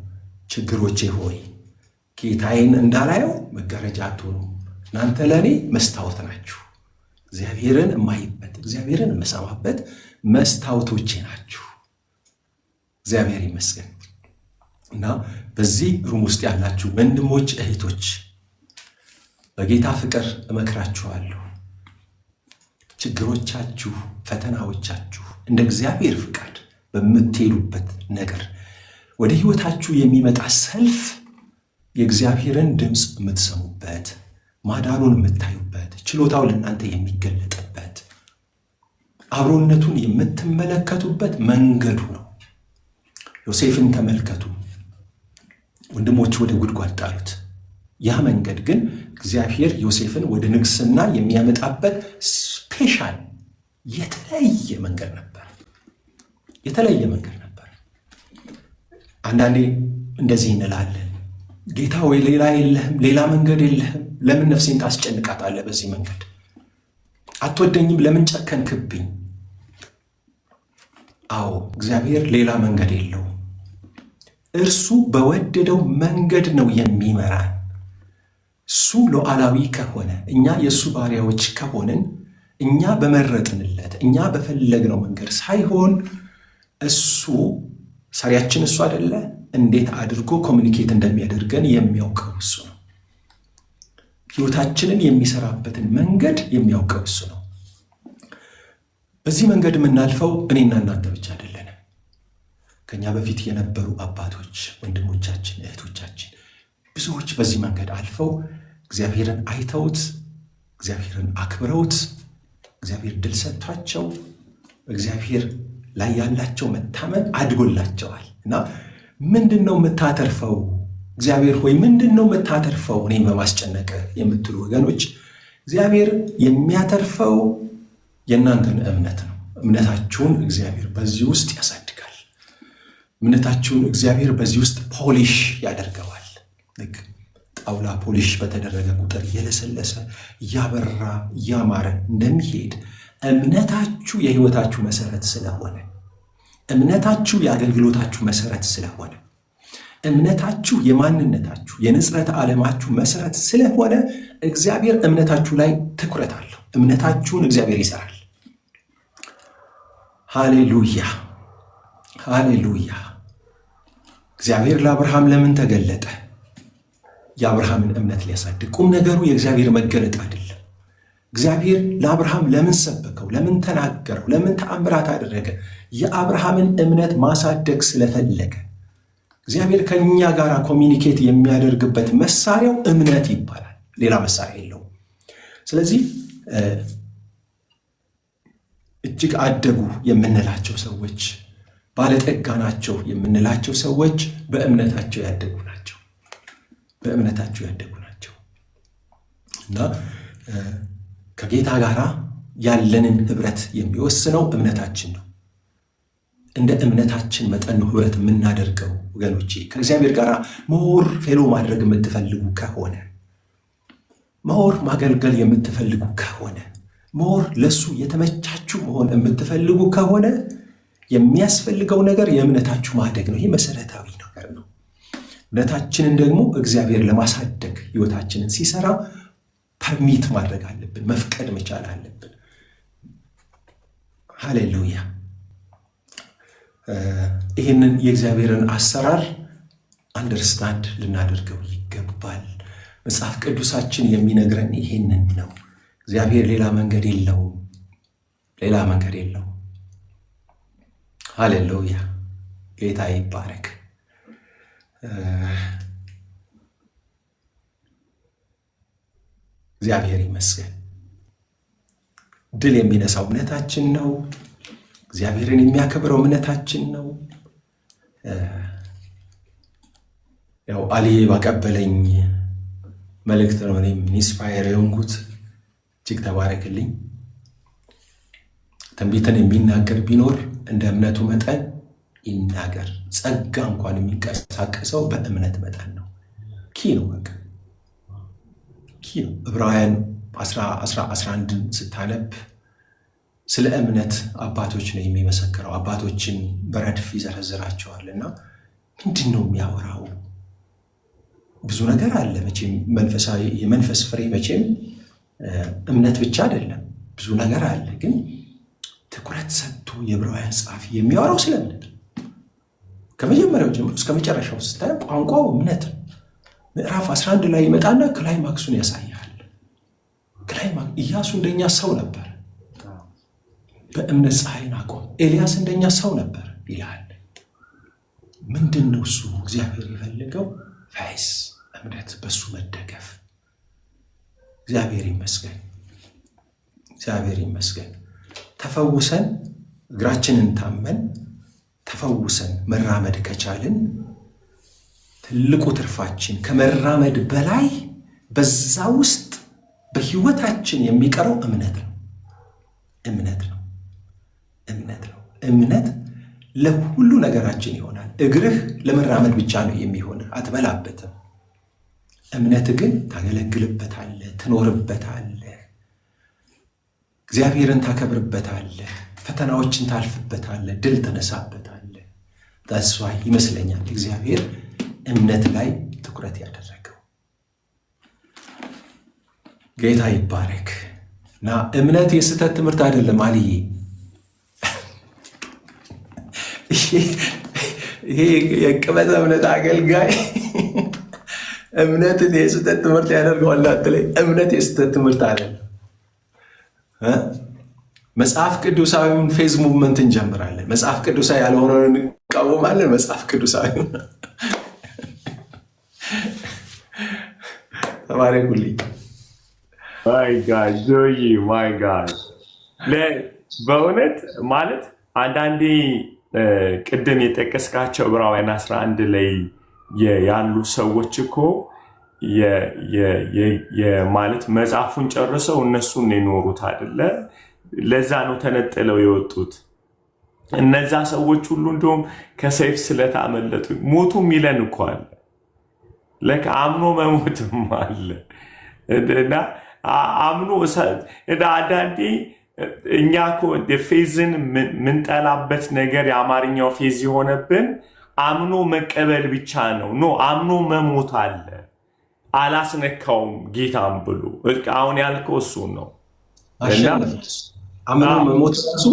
ችግሮቼ ሆይ ጌታዬን እንዳላየው መጋረጃ አትሆኑ፣ እናንተ ለእኔ መስታወት ናችሁ። እግዚአብሔርን የማይበት እግዚአብሔርን የምሰማበት መስታወቶቼ ናችሁ። እግዚአብሔር ይመስገን። እና በዚህ ሩም ውስጥ ያላችሁ ወንድሞች እህቶች፣ በጌታ ፍቅር እመክራችኋለሁ። ችግሮቻችሁ፣ ፈተናዎቻችሁ እንደ እግዚአብሔር ፍቃድ በምትሄዱበት ነገር ወደ ህይወታችሁ የሚመጣ ሰልፍ የእግዚአብሔርን ድምፅ የምትሰሙበት፣ ማዳኑን የምታዩበት፣ ችሎታው ለእናንተ የሚገለጥበት፣ አብሮነቱን የምትመለከቱበት መንገዱ ነው። ዮሴፍን ተመልከቱ። ወንድሞቹ ወደ ጉድጓድ ጣሉት። ያ መንገድ ግን እግዚአብሔር ዮሴፍን ወደ ንግስና የሚያመጣበት ስፔሻል የተለየ መንገድ ነበር። የተለየ መንገድ ነበር። አንዳንዴ እንደዚህ እንላለን፣ ጌታ ወይ ሌላ የለህም? ሌላ መንገድ የለህም? ለምን ነፍሴን ታስጨንቃታለህ? በዚህ መንገድ አትወደኝም? ለምን ጨከንክብኝ? አዎ፣ እግዚአብሔር ሌላ መንገድ የለውም። እርሱ በወደደው መንገድ ነው የሚመራን። እሱ ሉዓላዊ ከሆነ፣ እኛ የእሱ ባሪያዎች ከሆንን፣ እኛ በመረጥንለት እኛ በፈለግነው መንገድ ሳይሆን እሱ ሰሪያችን እሱ አይደለ? እንዴት አድርጎ ኮሚኒኬት እንደሚያደርገን የሚያውቀው እሱ ነው። ሕይወታችንን የሚሰራበትን መንገድ የሚያውቀው እሱ ነው። በዚህ መንገድ የምናልፈው እኔና እናንተ ብቻ አይደለንም። ከኛ በፊት የነበሩ አባቶች፣ ወንድሞቻችን፣ እህቶቻችን ብዙዎች በዚህ መንገድ አልፈው እግዚአብሔርን አይተውት፣ እግዚአብሔርን አክብረውት፣ እግዚአብሔር ድል ሰጥቷቸው እግዚአብሔር ላይ ያላቸው መታመን አድጎላቸዋል። እና ምንድን ነው የምታተርፈው? እግዚአብሔር ሆይ ምንድን ነው የምታተርፈው እኔም በማስጨነቅ የምትሉ ወገኖች፣ እግዚአብሔር የሚያተርፈው የእናንተን እምነት ነው። እምነታችሁን እግዚአብሔር በዚህ ውስጥ ያሳድጋል። እምነታችሁን እግዚአብሔር በዚህ ውስጥ ፖሊሽ ያደርገዋል። ልክ ጣውላ ፖሊሽ በተደረገ ቁጥር እየለሰለሰ እያበራ እያማረ እንደሚሄድ እምነታችሁ የሕይወታችሁ መሰረት ስለሆነ፣ እምነታችሁ የአገልግሎታችሁ መሰረት ስለሆነ፣ እምነታችሁ የማንነታችሁ የንጽረተ ዓለማችሁ መሰረት ስለሆነ እግዚአብሔር እምነታችሁ ላይ ትኩረት አለው። እምነታችሁን እግዚአብሔር ይሰራል። ሃሌሉያ ሃሌሉያ። እግዚአብሔር ለአብርሃም ለምን ተገለጠ? የአብርሃምን እምነት ሊያሳድግ። ቁም ነገሩ የእግዚአብሔር መገለጥ አይደለም። እግዚአብሔር ለአብርሃም ለምን ሰበከው? ለምን ተናገረው? ለምን ተአምራት አደረገ? የአብርሃምን እምነት ማሳደግ ስለፈለገ። እግዚአብሔር ከኛ ጋር ኮሚኒኬት የሚያደርግበት መሳሪያው እምነት ይባላል። ሌላ መሳሪያ የለውም። ስለዚህ እጅግ አደጉ የምንላቸው ሰዎች፣ ባለጠጋ ናቸው የምንላቸው ሰዎች በእምነታቸው ያደጉ ናቸው። በእምነታቸው ያደጉ ናቸው እና ከጌታ ጋር ያለንን ህብረት የሚወስነው እምነታችን ነው። እንደ እምነታችን መጠን ነው ህብረት የምናደርገው ወገኖቼ። ከእግዚአብሔር ጋር መሆር ፌሎ ማድረግ የምትፈልጉ ከሆነ፣ መሆር ማገልገል የምትፈልጉ ከሆነ፣ መሆር ለሱ የተመቻችሁ መሆን የምትፈልጉ ከሆነ የሚያስፈልገው ነገር የእምነታችሁ ማደግ ነው። ይህ መሰረታዊ ነገር ነው። እምነታችንን ደግሞ እግዚአብሔር ለማሳደግ ህይወታችንን ሲሰራ ፐርሚት ማድረግ አለብን፣ መፍቀድ መቻል አለብን። ሃሌሉያ። ይህንን የእግዚአብሔርን አሰራር አንደርስታንድ ልናደርገው ይገባል። መጽሐፍ ቅዱሳችን የሚነግረን ይሄንን ነው። እግዚአብሔር ሌላ መንገድ የለውም፣ ሌላ መንገድ የለውም። ሃሌሉያ። ጌታ ይባረክ። እግዚአብሔር ይመስገን። ድል የሚነሳው እምነታችን ነው። እግዚአብሔርን የሚያከብረው እምነታችን ነው። ያው አሊ ባቀበለኝ መልእክት ነው እኔም ኢንስፓየር የሆንኩት። እጅግ ተባረክልኝ። ትንቢትን የሚናገር ቢኖር እንደ እምነቱ መጠን ይናገር። ጸጋ እንኳን የሚንቀሳቀሰው በእምነት መጠን ነው። ኪ ነው በቃ ኪ ነው። ዕብራውያን 11 ስታነብ ስለ እምነት አባቶች ነው የሚመሰክረው። አባቶችን በረድፍ ይዘረዝራቸዋል እና ምንድን ነው የሚያወራው? ብዙ ነገር አለ መቼም። መንፈሳዊ የመንፈስ ፍሬ መቼም እምነት ብቻ አይደለም፣ ብዙ ነገር አለ። ግን ትኩረት ሰጥቶ የዕብራውያን ጸሐፊ የሚያወራው ስለ እምነት ከመጀመሪያው ጀምሮ እስከ መጨረሻው ስታይ ቋንቋው እምነት ነው። ምዕራፍ 11 ላይ ይመጣና ክላይማክሱን ያሳያል። ኢያሱ እንደኛ ሰው ነበር፣ በእምነት ፀሐይን አቆመ። ኤልያስ እንደኛ ሰው ነበር ይላል። ምንድን ነው እሱ እግዚአብሔር የፈለገው? ፌስ እምነት፣ በሱ መደገፍ። እግዚአብሔር ይመስገን፣ እግዚአብሔር ይመስገን። ተፈውሰን እግራችንን ታመን ተፈውሰን መራመድ ከቻልን ትልቁ ትርፋችን ከመራመድ በላይ በዛ ውስጥ በህይወታችን የሚቀረው እምነት ነው። እምነት ነው። እምነት ነው። እምነት ለሁሉ ነገራችን ይሆናል። እግርህ ለመራመድ ብቻ ነው የሚሆን፣ አትበላበትም። እምነት ግን ታገለግልበታለህ፣ ትኖርበታለህ፣ እግዚአብሔርን ታከብርበታለህ፣ ፈተናዎችን ታልፍበታለህ፣ ድል ተነሳበታለህ። ተስፋ ይመስለኛል እግዚአብሔር እምነት ላይ ትኩረት ያደረገው። ጌታ ይባረክ። እና እምነት የስህተት ትምህርት አይደለም አልዬ። ይሄ የቅበተ እምነት አገልጋይ እምነትን የስህተት ትምህርት ያደርገዋል አትለኝ። እምነት የስህተት ትምህርት አይደለም። መጽሐፍ ቅዱሳዊውን ፌዝ ሙቭመንት እንጀምራለን። መጽሐፍ ቅዱሳዊ ያልሆነውን እንቃወማለን። መጽሐፍ ቅዱሳዊውን ተባረኩልኝ። ማይ ጋድ ጆይ ማይ ጋድ በእውነት ማለት አንዳንዴ ቅድም የጠቀስካቸው ዕብራውያን 11 ላይ ያሉ ሰዎች እኮ ማለት መጽሐፉን ጨርሰው እነሱን የኖሩት አይደለ? ለዛ ነው ተነጥለው የወጡት። እነዛ ሰዎች ሁሉ እንደውም ከሰይፍ ስለት አመለጡ። ሞቱ የሚለን እኮ አለ፣ ለካ አምኖ መሞትም አለ እና አምኖ አንዳንዴ እኛ እኮ ፌዝን ምንጠላበት ነገር የአማርኛው ፌዝ የሆነብን አምኖ መቀበል ብቻ ነው። ኖ አምኖ መሞት አለ። አላስነካውም ጌታም ብሎ አሁን ያልከው እሱ ነው። አምኖ መሞት ራሱ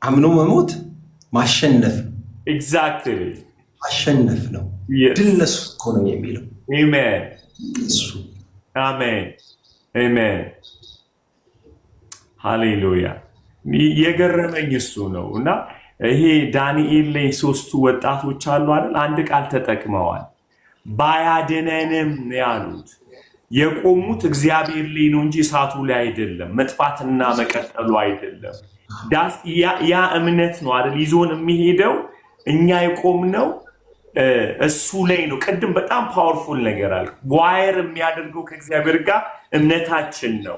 አምኖ መሞት ማሸነፍ፣ ኤግዛክትሊ ማሸነፍ ነው። ድል ለሱ እኮ ነው የሚለው። አሜን፣ አሜን፣ አሜን፣ ሃሌሉያ። የገረመኝ እሱ ነው እና ይሄ ዳንኤል ላይ 3ቱ ወጣቶች አሉ አይደል? አንድ ቃል ተጠቅመዋል። ባያድነንም ያሉት የቆሙት እግዚአብሔር ላይ ነው እንጂ እሳቱ ላይ አይደለም፣ መጥፋትና መቀጠሉ አይደለም። ያ እምነት ነው አይደል ይዞን የሚሄደው። እኛ የቆምነው እሱ ላይ ነው። ቅድም በጣም ፓወርፉል ነገር አለ። ዋየር የሚያደርገው ከእግዚአብሔር ጋር እምነታችን ነው።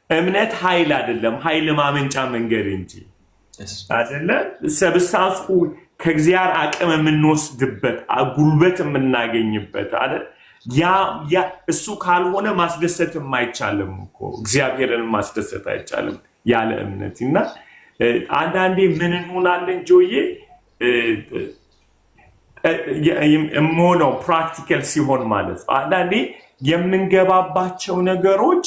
እምነት ኃይል አይደለም፣ ኃይል ማመንጫ መንገድ እንጂ አይደለ። ሰብስታንሱ ከእግዚአብሔር አቅም የምንወስድበት ጉልበት የምናገኝበት አይደል። ያ እሱ ካልሆነ ማስደሰትም አይቻልም እኮ እግዚአብሔርን ማስደሰት አይቻልም ያለ እምነት። እና አንዳንዴ ምን እንሆናለን ጆዬ የምሆነው ፕራክቲካል ሲሆን ማለት ነው። አንዳንዴ የምንገባባቸው ነገሮች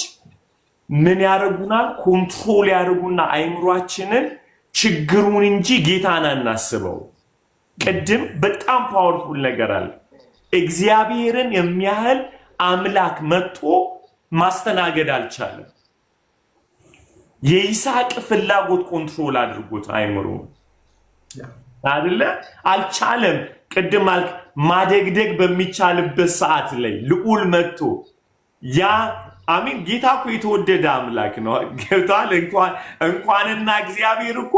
ምን ያደርጉናል? ኮንትሮል ያደርጉና አይምሯችንን ችግሩን እንጂ ጌታን አናስበው። ቅድም በጣም ፓወርፉል ነገር አለ። እግዚአብሔርን የሚያህል አምላክ መጥቶ ማስተናገድ አልቻለም። የይስሐቅ ፍላጎት ኮንትሮል አድርጎት አይምሮ አይደለ አልቻለም። ቅድም አልክ ማደግደግ በሚቻልበት ሰዓት ላይ ልዑል መጥቶ ያ አሚን። ጌታ እኮ የተወደደ አምላክ ነው። ገብቷል። እንኳንና እግዚአብሔር እኮ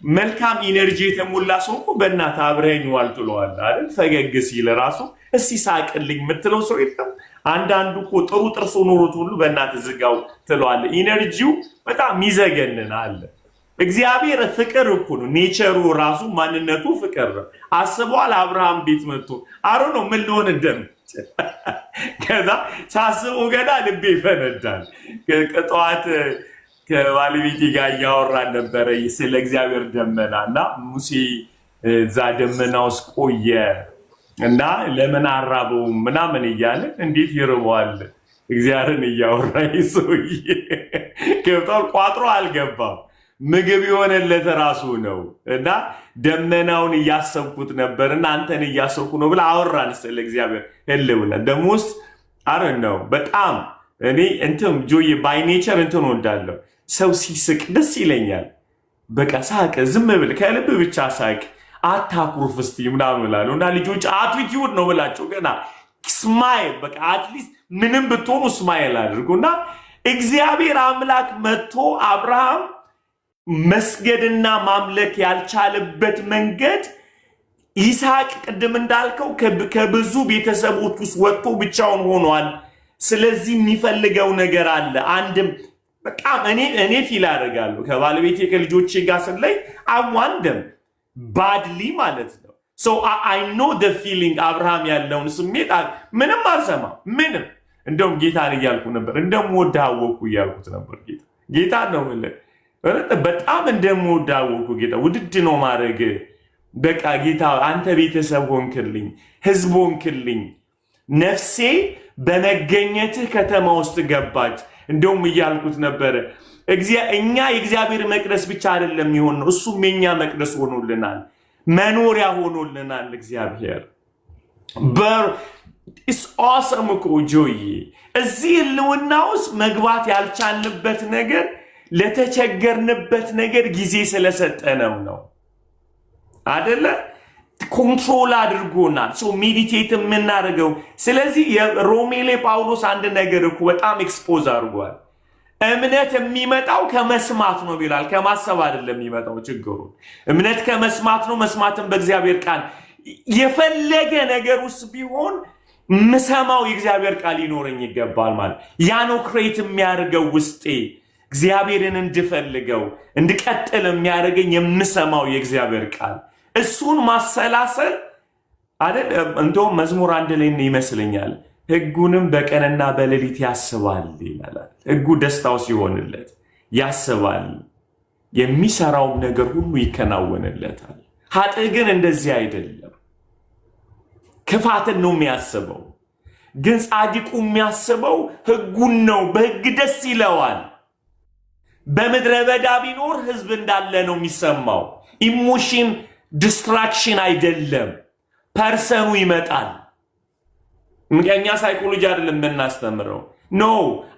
መልካም ኢነርጂ የተሞላ ሰው እኮ በእናትህ አብረኸኝ ዋል ትለዋለህ አይደል? ፈገግ ሲል ራሱ እስቲ ሳቅልኝ የምትለው ሰው የለም። አንዳንዱ እኮ ጥሩ ጥርሶ ኖሮት ሁሉ በእናትህ ዝጋው ትለዋለህ። ኢነርጂው በጣም ይዘገንን አለ። እግዚአብሔር ፍቅር እኮ ነው። ኔቸሩ ራሱ ማንነቱ ፍቅር ነው። አስበዋል። አብርሃም ቤት መጥቶ አሮ ነው ምን ሊሆን እንደምችል ከዛ ሳስበው ገና ልቤ ይፈነዳል። ጠዋት ከባለቤቴ ጋር እያወራን ነበረ ስለ እግዚአብሔር ደመና እና ሙሴ እዛ ደመና ውስጥ ቆየ እና ለምን አራበው ምናምን እያለን እንዴት ይርበዋል እግዚአብሔርን እያወራ ሰውዬ ገብቷል። ቋጥሮ አልገባም። ምግብ የሆነለት ራሱ ነው እና ደመናውን እያሰብኩት ነበር እና አንተን እያሰብኩ ነው ብላ አወራን ስለ እግዚአብሔር ህልውና ደግሞ ውስጥ አረን ነው። በጣም እኔ እንትም ጆዬ ባይ ኔቸር እንትን ወዳለሁ። ሰው ሲስቅ ደስ ይለኛል። በቃ ሳቅ፣ ዝም ብል ከልብ ብቻ ሳቅ፣ አታኩርፍ እስቲ ምናምን እላለሁ እና ልጆች አቲቲዩድ ነው ብላቸው ገና ስማይል በቃ አትሊስት ምንም ብትሆኑ ስማይል አድርጉና እግዚአብሔር አምላክ መጥቶ አብርሃም መስገድና ማምለክ ያልቻለበት መንገድ ይስሐቅ ቅድም እንዳልከው ከብዙ ቤተሰቦች ውስጥ ወጥቶ ብቻውን ሆኗል። ስለዚህ የሚፈልገው ነገር አለ። አንድም በጣም እኔ ፊል አደርጋለሁ ከባለቤቴ ከልጆቼ ጋር ስለይ አዋንደም ባድሊ ማለት ነው። so I know the feeling አብርሃም ያለውን ስሜት ምንም አልሰማ ምንም እንደውም ጌታን እያልኩ ነበር እንደምወድህ አወቅኩ እያልኩት ነበር። ጌታ ነው በጣም እንደምወድህ አወቅኩ። ጌታ ውድድ ነው ማድረግ በቃ ጌታ አንተ ቤተሰብ ሆንክልኝ፣ ህዝብ ሆንክልኝ። ነፍሴ በመገኘትህ ከተማ ውስጥ ገባች። እንደውም እያልኩት ነበረ እኛ የእግዚአብሔር መቅደስ ብቻ አይደለም ይሆን ነው፣ እሱም የኛ መቅደስ ሆኖልናል፣ መኖሪያ ሆኖልናል። እግዚአብሔር it's awesome እኮ ጆይ እዚህ ህልውና ውስጥ መግባት ያልቻልንበት ነገር ለተቸገርንበት ነገር ጊዜ ስለሰጠነው ነው አይደለ? ኮንትሮል አድርጎናል። ሶ ሜዲቴት የምናደርገው ስለዚህ የሮሜ ላይ ጳውሎስ አንድ ነገር እኮ በጣም ኤክስፖዝ አድርጓል። እምነት የሚመጣው ከመስማት ነው ይላል። ከማሰብ አይደለም የሚመጣው ችግሩ። እምነት ከመስማት ነው፣ መስማትን በእግዚአብሔር ቃል። የፈለገ ነገር ውስጥ ቢሆን ምሰማው የእግዚአብሔር ቃል ይኖረኝ ይገባል ማለት ያ ነው ክሬት የሚያደርገው ውስጤ እግዚአብሔርን እንድፈልገው እንድቀጥል የሚያደርገኝ የምሰማው የእግዚአብሔር ቃል። እሱን ማሰላሰል አይደል? እንደውም መዝሙር 1 ላይ ይመስለኛል ሕጉንም በቀንና በሌሊት ያስባል ይላል። ሕጉ ደስታው ሲሆንለት ያስባል፣ የሚሰራውም ነገር ሁሉ ይከናወንለታል። ኃጥእ ግን እንደዚህ አይደለም፣ ክፋትን ነው የሚያስበው። ግን ጻድቁ የሚያስበው ሕጉን ነው፣ በሕግ ደስ ይለዋል። በምድረ በዳ ቢኖር ሕዝብ እንዳለ ነው የሚሰማው። ኢሞሽን ዲስትራክሽን አይደለም፣ ፐርሰኑ ይመጣል። ምቀኛ ሳይኮሎጂ አይደለም የምናስተምረው። ኖ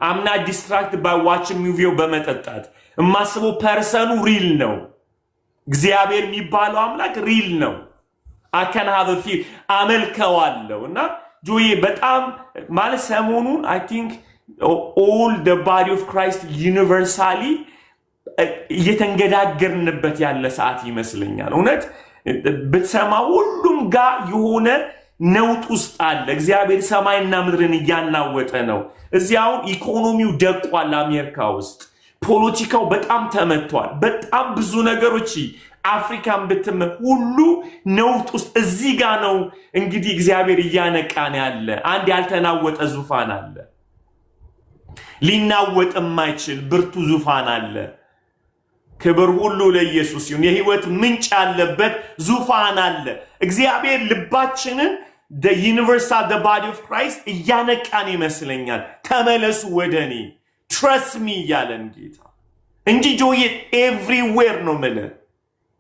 አምና ዲስትራክት ባይ ዋችንግ ሙቪው በመጠጣት የማስበው ፐርሰኑ ሪል ነው። እግዚአብሔር የሚባለው አምላክ ሪል ነው። አከን ሃቭ ፊል አመልከዋለሁ እና ጆዬ በጣም ማለት ሰሞኑን አይ ቲንክ ኦል the body of Christ universally እየተንገዳገርንበት ያለ ሰዓት ይመስለኛል። እውነት ብትሰማ ሁሉም ጋር የሆነ ነውጥ ውስጥ አለ። እግዚአብሔር ሰማይና ምድርን እያናወጠ ነው። እዚያው ኢኮኖሚው ደቋል። አሜሪካ ውስጥ ፖለቲካው በጣም ተመቷል። በጣም ብዙ ነገሮች አፍሪካን ብትመ ሁሉ ነውጥ ውስጥ እዚህ ጋር ነው እንግዲህ እግዚአብሔር እያነቃን ያለ አንድ ያልተናወጠ ዙፋን አለ። ሊናወጥ የማይችል ብርቱ ዙፋን አለ። ክብር ሁሉ ለኢየሱስ ይሁን። የህይወት ምንጭ ያለበት ዙፋን አለ። እግዚአብሔር ልባችንን the universal the body of Christ እያነቃን ይመስለኛል። ተመለሱ ወደኔ trust me እያለን ጌታ እንጂ ጆዬ ኤቭሪዌር ነው ማለት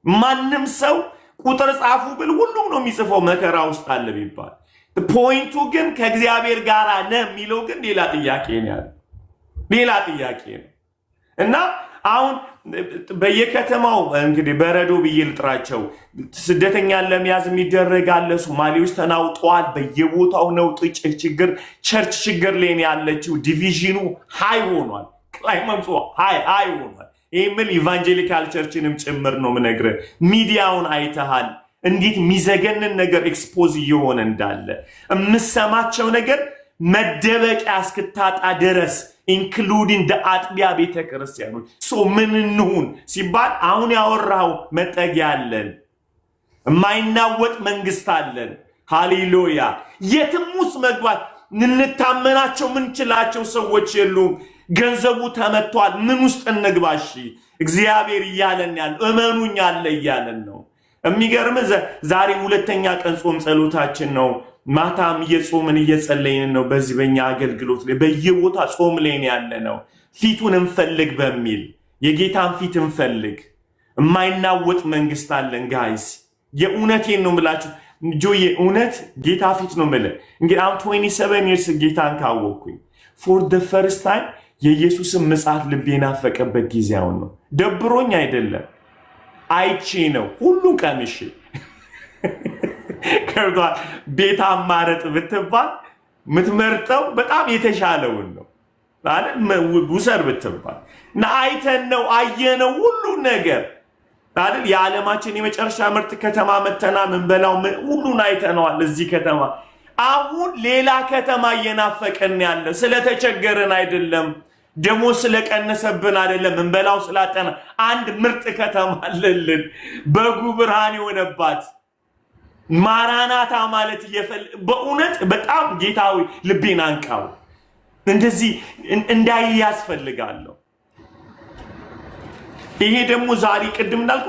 ማንም ሰው ቁጥር ጻፉ ብል ሁሉም ነው የሚጽፈው መከራ ውስጥ አለ ቢባል ፖይንቱ ግን ከእግዚአብሔር ጋር ነው የሚለው ግን ሌላ ጥያቄ ነው ያለው። ሌላ ጥያቄ ነው እና አሁን በየከተማው እንግዲህ በረዶ ብዬ ልጥራቸው ስደተኛን ለመያዝ የሚደረግ አለ። ሶማሌ ውስጥ ተናውጧል። በየቦታው ነው ችግር ቸርች ችግር ላይ ያለችው ዲቪዥኑ ሃይ ሆኗል። ክላይማክሱ ሃይ ሆኗል። ይሄም ኢቫንጀሊካል ቸርችንም ጭምር ነው ምነግረ ሚዲያውን አይተሃል እንዴት ሚዘገንን ነገር ኤክስፖዝ እየሆነ እንዳለ የምሰማቸው ነገር መደበቂያ እስክታጣ ድረስ ኢንክሉዲንግ ደ አጥቢያ ቤተክርስቲያኖች ምን እንሁን ሲባል አሁን ያወራው መጠጊያ አለን፣ የማይናወጥ መንግስት አለን። ሃሌሉያ! የትም ውስጥ መግባት እንታመናቸው ምንችላቸው ሰዎች የሉም። ገንዘቡ ተመቷል። ምን ውስጥ እንግባሽ? እግዚአብሔር እያለን ያለ እመኑኝ አለ እያለን ነው። የሚገርም ዛሬ ሁለተኛ ቀን ጾም ጸሎታችን ነው። ማታም እየጾምን እየጸለይን ነው። በዚህ በእኛ አገልግሎት ላይ በየቦታ ጾም ላይ ያለ ነው። ፊቱን እንፈልግ በሚል የጌታን ፊት እንፈልግ። የማይናወጥ መንግስት አለን ጋይስ። የእውነቴን ነው የምላችሁ ጆዬ፣ እውነት ጌታ ፊት ነው የምልህ። እንግዲህ አሁን 27 years ጌታን ካወቅኩኝ ፎር the first time የኢየሱስን ምጽአት ልቤ ናፈቀበት ጊዜ አሁን ነው። ደብሮኝ አይደለም አይቼ ነው ሁሉን ቀምሼ ከርቷል። ቤት አማረጥ ብትባል የምትመርጠው በጣም የተሻለውን ነው አይደል? ውሰድ ብትባል እና አይተን ነው አየነው ሁሉ ነገር አይደል? የዓለማችን የመጨረሻ ምርጥ ከተማ መተና ምንበላው ሁሉን አይተነዋል እዚህ ከተማ። አሁን ሌላ ከተማ እየናፈቀን ያለ ስለተቸገረን አይደለም፣ ደሞ ስለቀነሰብን አይደለም፣ ምንበላው ስላጠና አንድ ምርጥ ከተማ አለልን በጉ ብርሃን የሆነባት ማራናታ ማለት በእውነት በጣም ጌታዊ ልቤን አንቃው እንደዚህ እንዳይ ያስፈልጋለሁ። ይሄ ደግሞ ዛሬ ቅድም እንዳልኩ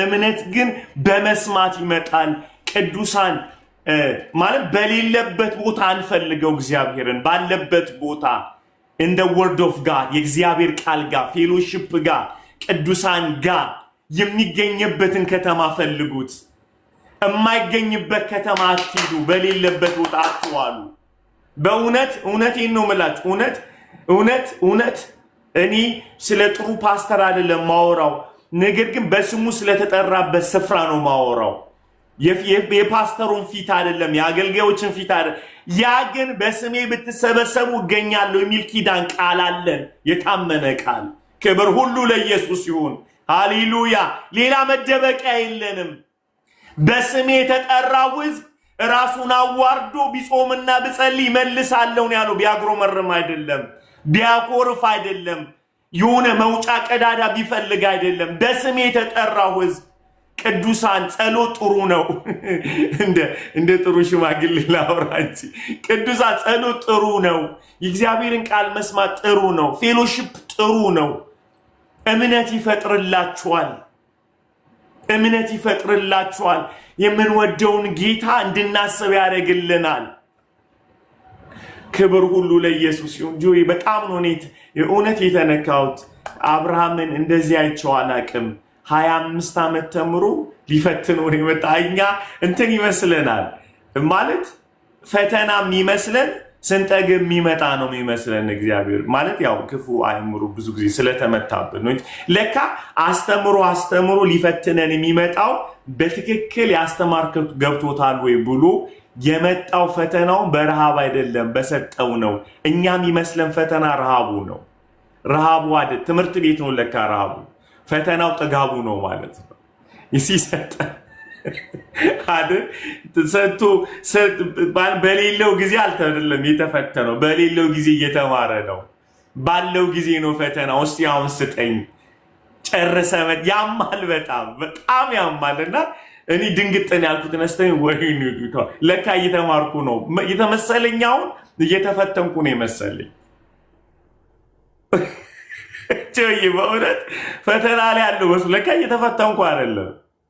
እምነት ግን በመስማት ይመጣል። ቅዱሳን ማለት በሌለበት ቦታ አንፈልገው እግዚአብሔርን፣ ባለበት ቦታ እንደ ወርድ ኦፍ ጋድ የእግዚአብሔር ቃል ጋር ፌሎሺፕ ጋር ቅዱሳን ጋር የሚገኝበትን ከተማ ፈልጉት። የማይገኝበት ከተማ አትሂዱ፣ በሌለበት ቦታ አትዋሉ። በእውነት እውነቴን ነው የምላችሁ። እውነት እኔ ስለ ጥሩ ፓስተር አይደለም ማወራው፣ ነገር ግን በስሙ ስለተጠራበት ስፍራ ነው ማወራው። የፓስተሩን ፊት አይደለም፣ የአገልጋዮችን ፊት አይደለም። ያ ግን በስሜ ብትሰበሰቡ እገኛለሁ የሚል ኪዳን ቃል አለን፣ የታመነ ቃል። ክብር ሁሉ ለኢየሱስ ይሁን። ሃሌሉያ። ሌላ መደበቂያ የለንም። በስሜ የተጠራው ሕዝብ ራሱን አዋርዶ ቢጾምና ቢጸልይ መልሳለሁ ያለው ቢያጉረመርም አይደለም፣ ቢያኮርፍ አይደለም፣ የሆነ መውጫ ቀዳዳ ቢፈልግ አይደለም። በስሜ የተጠራው ሕዝብ ቅዱሳን ጸሎት ጥሩ ነው። እንደ ጥሩ ሽማግሌ ላውራ እንጂ ቅዱሳን ጸሎት ጥሩ ነው። የእግዚአብሔርን ቃል መስማት ጥሩ ነው። ፌሎሺፕ ጥሩ ነው። እምነት ይፈጥርላችኋል። የምንወደውን ጌታ እንድናስብ ያደርግልናል። ክብር ሁሉ ለኢየሱስ ይሁን። ጆይ በጣም ነው እውነት የተነካሁት። አብርሃምን እንደዚህ አይቼው አላቅም። 25 ዓመት ተምሮ ሊፈትነው የመጣ እኛ እንትን ይመስለናል ማለት ፈተና የሚመስለን ስንጠግብ የሚመጣ ነው የሚመስለን። እግዚአብሔር ማለት ያው ክፉ አይምሩ ብዙ ጊዜ ስለተመታብን ነው። ለካ አስተምሮ ሊፈትነን የሚመጣው በትክክል ያስተማርከው ገብቶታል ወይ ብሎ የመጣው ፈተናው በረሃብ አይደለም በሰጠው ነው። እኛም ይመስለን ፈተና ረሃቡ ነው። ረሃቡ አይደል ትምህርት ቤት ነው ለካ ረሃቡ። ፈተናው ጥጋቡ ነው ማለት ነው። ይሲሰጠ አይደል ተሰጥቶ በሌለው ጊዜ አልተደለም የተፈተነው፣ በሌለው ጊዜ እየተማረ ነው። ባለው ጊዜ ነው ፈተናው። እስቲ አሁን ስጠኝ ጨርሰ ያማል፣ በጣም ያማልና እኔ ድንግጥን ያልኩት ነስተኝ ወይኔ ለካ እየተማርኩ ነው የተመሰለኝ። አሁን እየተፈተንኩ ነው የመሰለኝ። በእውነት ፈተና ላይ ያለው መስሎ ለካ እየተፈተንኩ አይደለም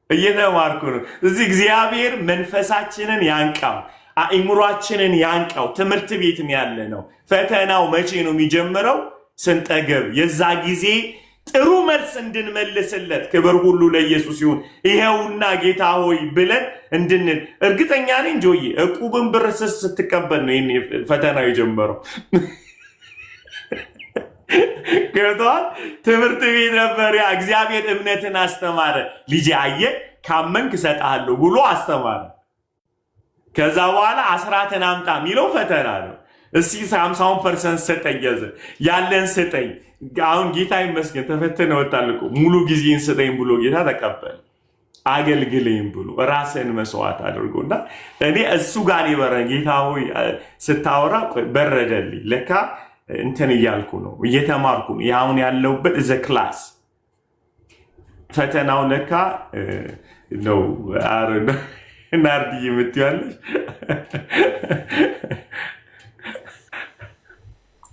እየተማርኩ ነው። እዚህ እግዚአብሔር መንፈሳችንን ያንቃው፣ አእምሯችንን ያንቃው። ትምህርት ቤት ያለ ነው። ፈተናው መቼ ነው የሚጀምረው? ስንጠገብ። የዛ ጊዜ ጥሩ መልስ እንድንመልስለት ክብር ሁሉ ለኢየሱስ ይሁን። ይሄውና ጌታ ሆይ ብለን እንድንል እርግጠኛ ነኝ። ጆዬ ዕቁብን ብር ስትቀበል ነው ይሄን ፈተናው የጀመረው። ገብቶሃል? ትምህርት ቤት ነበር። ያ እግዚአብሔር እምነትን አስተማረ። ልጅ አየ ካመንክ እሰጥሃለሁ ብሎ አስተማረ። ከዛ በኋላ አስራትን አምጣ የሚለው ፈተና ነው። እስቲ 50% ስጠኝ፣ ያለን ስጠኝ። አሁን ጌታ ይመስገን ተፈተነ ወጣልኩ። ሙሉ ጊዜን ስጠኝ ብሎ ጌታ ተቀበል። አገልግለኝ ብሎ ራስን መስዋዕት አድርጎና እኔ እሱ ጋር ይበረ ጌታ ሆይ ስታወራ በረደልኝ። ለካ እንትን እያልኩ ነው እየተማርኩ ነው። ያሁን ያለውበት ዘ ክላስ ፈተናው ለካ ነው። ናርዲ የምትያለሽ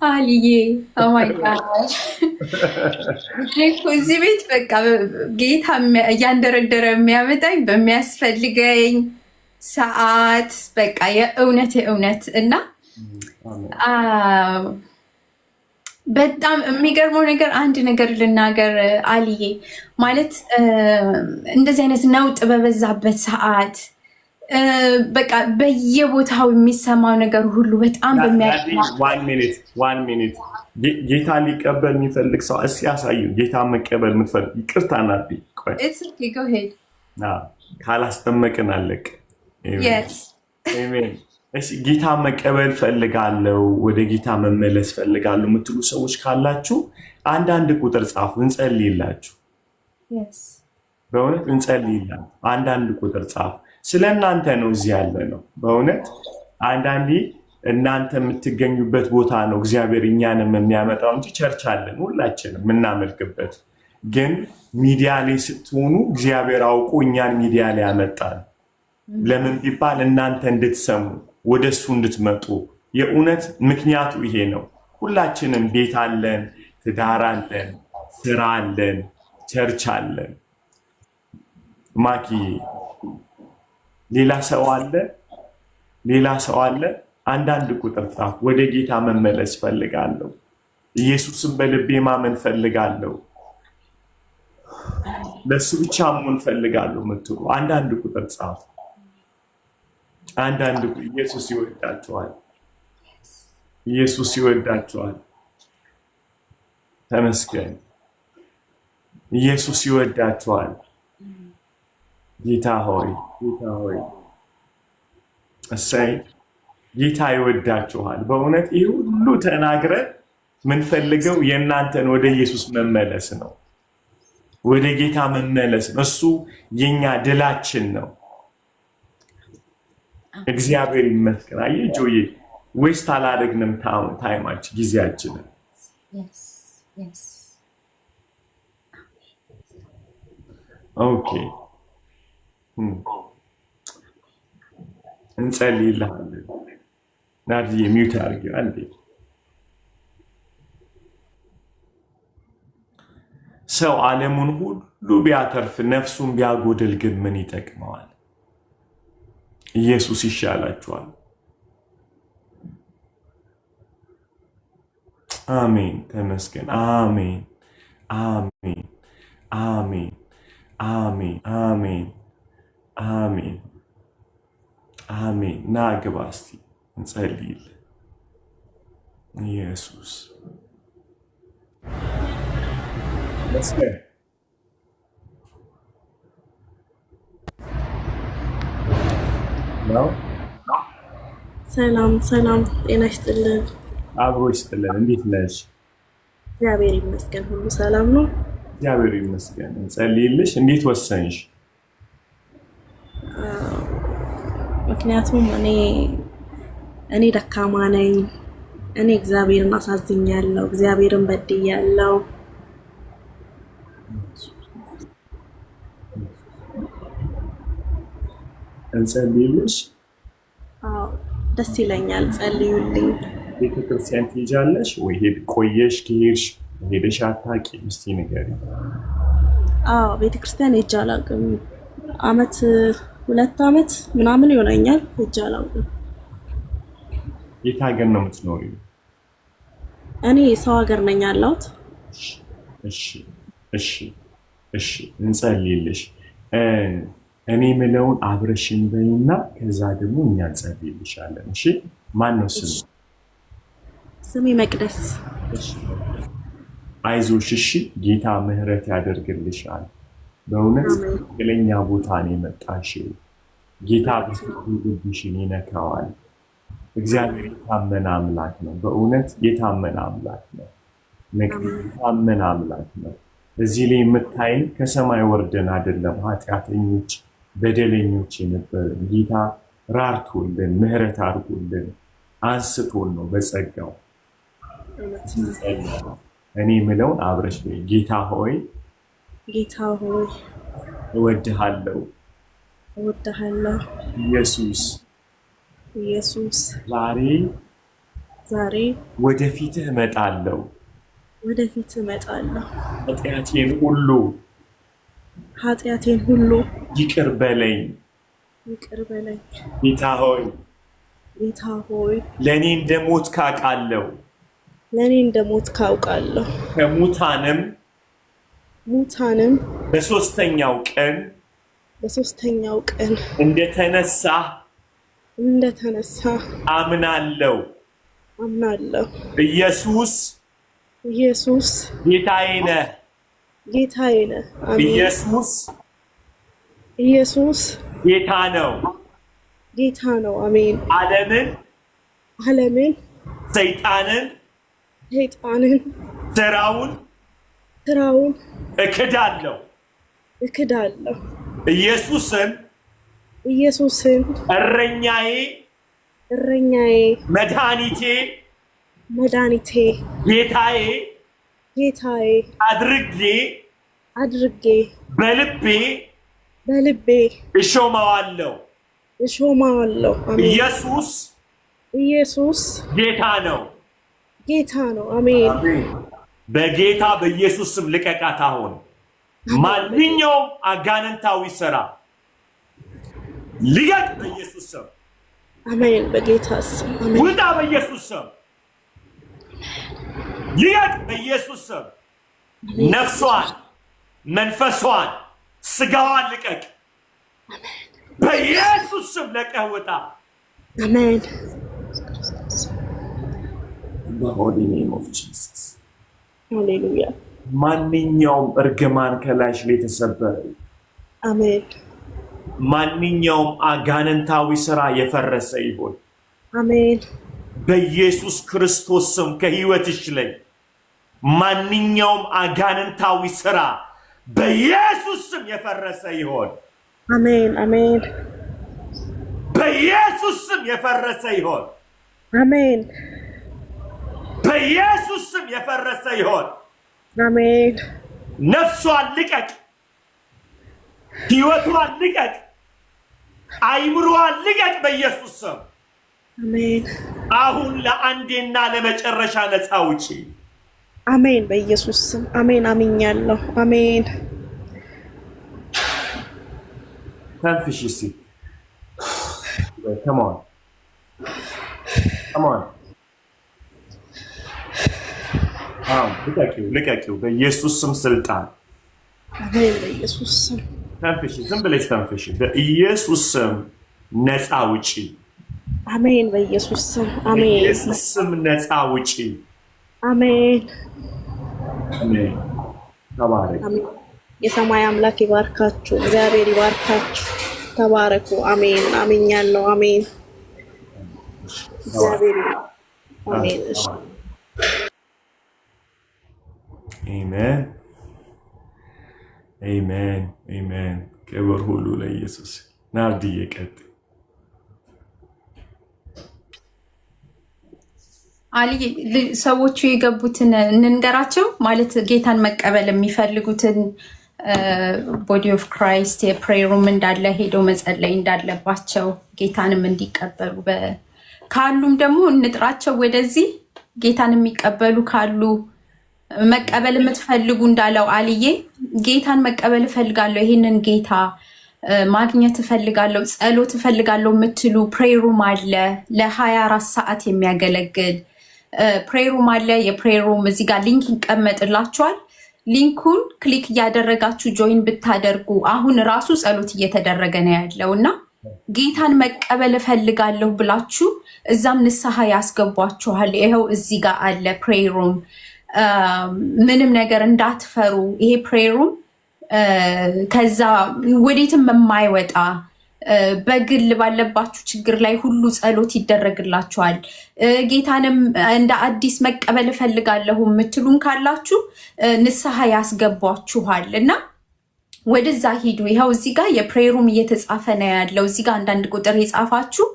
አልዬ ኦማይ ጋድ እዚህ ቤት በቃ ጌታ እያንደረደረ የሚያመጣኝ በሚያስፈልገኝ ሰዓት በቃ የእውነት እና በጣም የሚገርመው ነገር አንድ ነገር ልናገር አልዬ፣ ማለት እንደዚህ አይነት ነውጥ በበዛበት ሰዓት በቃ በየቦታው የሚሰማው ነገር ሁሉ በጣም ዋን ሚኒት ጌታ ሊቀበል የሚፈልግ ሰው እስኪ ያሳዩ። ጌታ መቀበል የምትፈልግ ይቅርታ ናት። ካላስጠመቅን አለቅ። እሺ ጌታ መቀበል ፈልጋለሁ፣ ወደ ጌታ መመለስ ፈልጋለሁ የምትሉ ሰዎች ካላችሁ አንዳንድ ቁጥር ጻፉ፣ እንጸልይላችሁ። በእውነት እንጸልይላችሁ። አንዳንድ ቁጥር ጻፉ። ስለ እናንተ ነው እዚህ ያለ ነው። በእውነት አንዳንዴ እናንተ የምትገኙበት ቦታ ነው እግዚአብሔር እኛንም የሚያመጣው እንጂ ቸርች አለን ሁላችንም የምናመልክበት። ግን ሚዲያ ላይ ስትሆኑ እግዚአብሔር አውቆ እኛን ሚዲያ ላይ ያመጣል። ለምን ቢባል እናንተ እንድትሰሙ ወደ እሱ እንድትመጡ። የእውነት ምክንያቱ ይሄ ነው። ሁላችንም ቤት አለን፣ ትዳር አለን፣ ስራ አለን፣ ቸርች አለን። ማኪ ሌላ ሰው አለ፣ ሌላ ሰው አለ። አንዳንድ ቁጥር ጻፍ። ወደ ጌታ መመለስ ፈልጋለሁ፣ ኢየሱስን በልቤ ማመን ፈልጋለሁ፣ ለሱ ብቻ መሆን ፈልጋለሁ የምትሉ አንዳንድ ቁጥር ጻፍ። አንዳንድ ኢየሱስ ይወዳቸዋል፣ ኢየሱስ ይወዳቸዋል። ተመስገን። ኢየሱስ ይወዳቸዋል። ጌታ ሆይ፣ ጌታ ሆይ፣ እሰይ ጌታ ይወዳችኋል። በእውነት ይህ ሁሉ ተናግረ ምንፈልገው የእናንተን ወደ ኢየሱስ መመለስ ነው፣ ወደ ጌታ መመለስ ነው። እሱ የኛ ድላችን ነው። እግዚአብሔር ይመስገን። አየህ ጆዬ፣ ዌስት አላደረግንም ታይማችን፣ ጊዜያችንን። ኦኬ እንጸልይልሃለን። ናርዲ ሚውት አድርጊው አንዴ። ሰው ዓለሙን ሁሉ ቢያተርፍ ነፍሱን ቢያጎድል ግን ምን ይጠቅመዋል? ኢየሱስ ይሻላችኋል። አሜን። ተመስገን። አሜን፣ አሜን፣ አሜን፣ አሜን፣ አሜን፣ አሜን፣ አሜን። ና ግባ እስቲ እንጸልይል። ኢየሱስ መስገን ነው። ሰላም ሰላም፣ ጤና ይስጥልን። አብሮ ይስጥልን። እንዴት ነሽ? እግዚአብሔር ይመስገን፣ ሁሉ ሰላም ነው። እግዚአብሔር ይመስገን። እንጸልይልሽ። እንዴት ወሰንሽ? ምክንያቱም እኔ ደካማ ነኝ። እኔ እግዚአብሔርን አሳዝኛለሁ፣ እግዚአብሔርን በድያለሁ። እንጸልይልሽ። ደስ ይለኛል። ጸልዩልኝ። ቤተክርስቲያን ትሄጃለሽ ወይ? ቆየሽ? ከሄድሽ ሄደሽ አታውቂም? እስኪ ንገሪኝ። ቤተክርስቲያን ሄጄ አላውቅም። ሁለት ዓመት ምናምን ይሆነኛል ሄጄ አላውቅም። የት ሀገር ነው የምትኖሪው? እኔ ሰው ሀገር ነኝ ያለሁት። እሺ እሺ እሺ፣ እንጸልይልሽ። እኔ ምለውን አብረሽን በይና ከዛ ደግሞ እኛ እንጸልይልሻለን። እሺ፣ ማን ነው ስም? ስሜ መቅደስ። አይዞሽ፣ እሺ። ጌታ ምህረት ያደርግልሻል። በእውነት ትክክለኛ ቦታ ነው የመጣሽው። ጌታ በፍቅሩ ልብሽን ይነካዋል። እግዚአብሔር የታመነ አምላክ ነው። በእውነት የታመነ አምላክ ነው። የታመነ አምላክ ነው። እዚህ ላይ የምታይን ከሰማይ ወርደን አይደለም፣ ኃጢአተኞች በደለኞች የነበርን ጌታ ራርቶልን ምህረት አድርጎልን አንስቶን ነው በጸጋው። እኔ ምለውን አብረሽ በይ። ጌታ ሆይ፣ ጌታ ሆይ፣ እወድሃለሁ፣ እወድሃለሁ። ኢየሱስ ኢየሱስ፣ ዛሬ ወደፊትህ እመጣለሁ፣ ወደፊትህ እመጣለሁ። ኃጢአቴን ሁሉ ይቅር በለኝ፣ ይቅር በለኝ። ጌታ ሆይ፣ ጌታ ሆይ፣ ለእኔ እንደሞት ካውቃለሁ፣ ለእኔ እንደሞት ካውቃለሁ። ከሙታንም በሶስተኛው ቀን እንደተነሳ አምናለሁ። ኢየሱስ ጌታዬ ነህ። ኢየሱስ ጌታ ነው። ጌታ ነው። አሜን። ዓለምን፣ ሰይጣንን፣ ስራውን እክዳለሁ። ኢየሱስን እረኛዬ፣ መድኃኒቴ፣ ጌታዬ አድርጌ በልቤ እሾመዋለሁ። ኢየሱስ ጌታ ነው። አሜን። በጌታ በኢየሱስ ስም ልቀቃት አሁን። ማንኛውም አጋንንታዊ ስራ ልቀቅ በኢየሱስ ስም። አሜን። በጌታ ስም አሜን። ውጣ በኢየሱስ ስም። ልቀቅ በኢየሱስ ስም። ነፍሷን፣ መንፈሷን፣ ስጋዋን ልቀቅ በኢየሱስ ስም። ለቀህ ውጣ። አሜን። In the holy name of Jesus. ሃሌሉያ። ማንኛውም እርግማን ከላይሽ ላይ ተሰበረ። አሜን። ማንኛውም አጋንንታዊ ስራ የፈረሰ ይሁን። አሜን። በኢየሱስ ክርስቶስ ስም ከህይወትሽ ላይ ማንኛውም አጋንንታዊ ስራ በኢየሱስ ስም የፈረሰ ይሁን። አሜን። አሜን። በኢየሱስ ስም የፈረሰ ይሁን። አሜን። በኢየሱስ ስም የፈረሰ ይሁን። አሜን። ነፍሷን ልቀቅ፣ ህይወቷን ልቀቅ፣ አይምሮዋን ልቀቅ በኢየሱስ ስም። አሜን። አሁን ለአንዴና ለመጨረሻ ነፃ ውጪ። አሜን። በኢየሱስ ስም አሜን። አምኛለሁ። አሜን። ተንፍሽ እስቲ። Come on. ልቀቂው በኢየሱስ ስም ስልጣን። አሜን። በኢየሱስ ስም ተንፍሽ፣ ዝም ብለሽ ተንፍሽ። በኢየሱስ ስም ነፃ ውጪ። አሜን። በኢየሱስ ስም አሜን። በኢየሱስ ስም ነፃ ውጪ። አሜን። ተባረክ። የሰማይ አምላክ ይባርካችሁ። እግዚአብሔር ይባርካችሁ። ተባረኩ። አሜን። አምኛለሁ። አሜን። እግዚአብሔር አሜን። አሜን። ክብር ሁሉ ለኢየሱስ። ናርዲዬ ቀጥ አሊ ሰዎቹ የገቡትን እንንገራቸው። ማለት ጌታን መቀበል የሚፈልጉትን ቦዲ ኦፍ ክራይስት የፕሬየር ሩም እንዳለ ሄደው መጸለይ እንዳለባቸው ጌታንም እንዲቀበሉ ካሉም ደግሞ እንጥራቸው ወደዚህ። ጌታን የሚቀበሉ ካሉ መቀበል የምትፈልጉ እንዳለው አልዬ ጌታን መቀበል እፈልጋለሁ፣ ይህንን ጌታ ማግኘት እፈልጋለሁ፣ ጸሎት እፈልጋለሁ የምትሉ ፕሬየር ሩም አለ። ለ24 ሰዓት የሚያገለግል ፕሬየር ሩም አለ። የፕሬየር ሩም እዚህ ጋር ሊንክ ይቀመጥላችኋል። ሊንኩን ክሊክ እያደረጋችሁ ጆይን ብታደርጉ አሁን ራሱ ጸሎት እየተደረገ ነው ያለው እና ጌታን መቀበል እፈልጋለሁ ብላችሁ እዛም ንስሐ ያስገቧችኋል። ይኸው እዚህ ጋር አለ ፕሬየር ሩም። ምንም ነገር እንዳትፈሩ። ይሄ ፕሬየር ሩም ከዛ ወዴትም የማይወጣ በግል ባለባችሁ ችግር ላይ ሁሉ ጸሎት ይደረግላችኋል። ጌታንም እንደ አዲስ መቀበል እፈልጋለሁ የምትሉም ካላችሁ ንስሐ ያስገቧችኋል እና ወደዛ ሂዱ። ይኸው እዚህ ጋር የፕሬየር ሩም እየተጻፈ ነው ያለው። እዚህ ጋር አንዳንድ ቁጥር የጻፋችሁ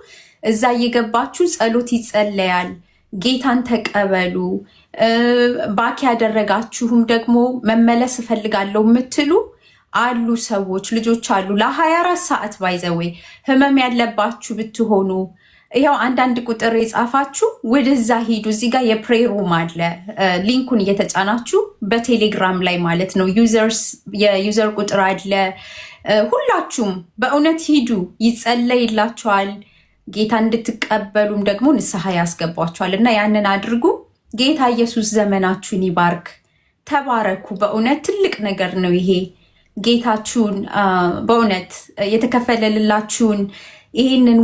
እዛ እየገባችሁ ጸሎት ይጸለያል። ጌታን ተቀበሉ። ባክ ያደረጋችሁም ደግሞ መመለስ እፈልጋለሁ የምትሉ አሉ ሰዎች፣ ልጆች አሉ። ለ24 ሰዓት ባይዘዌ ህመም ያለባችሁ ብትሆኑ ይኸው አንዳንድ ቁጥር የጻፋችሁ ወደዛ ሂዱ። እዚህ ጋር የፕሬየር ሩም አለ። ሊንኩን እየተጫናችሁ በቴሌግራም ላይ ማለት ነው። የዩዘር ቁጥር አለ። ሁላችሁም በእውነት ሂዱ፣ ይጸለይላችኋል። ጌታ እንድትቀበሉም ደግሞ ንስሐ ያስገቧችኋል እና ያንን አድርጉ። ጌታ ኢየሱስ ዘመናችሁን ይባርክ። ተባረኩ። በእውነት ትልቅ ነገር ነው ይሄ። ጌታችሁን በእውነት የተከፈለላችሁን ይህንን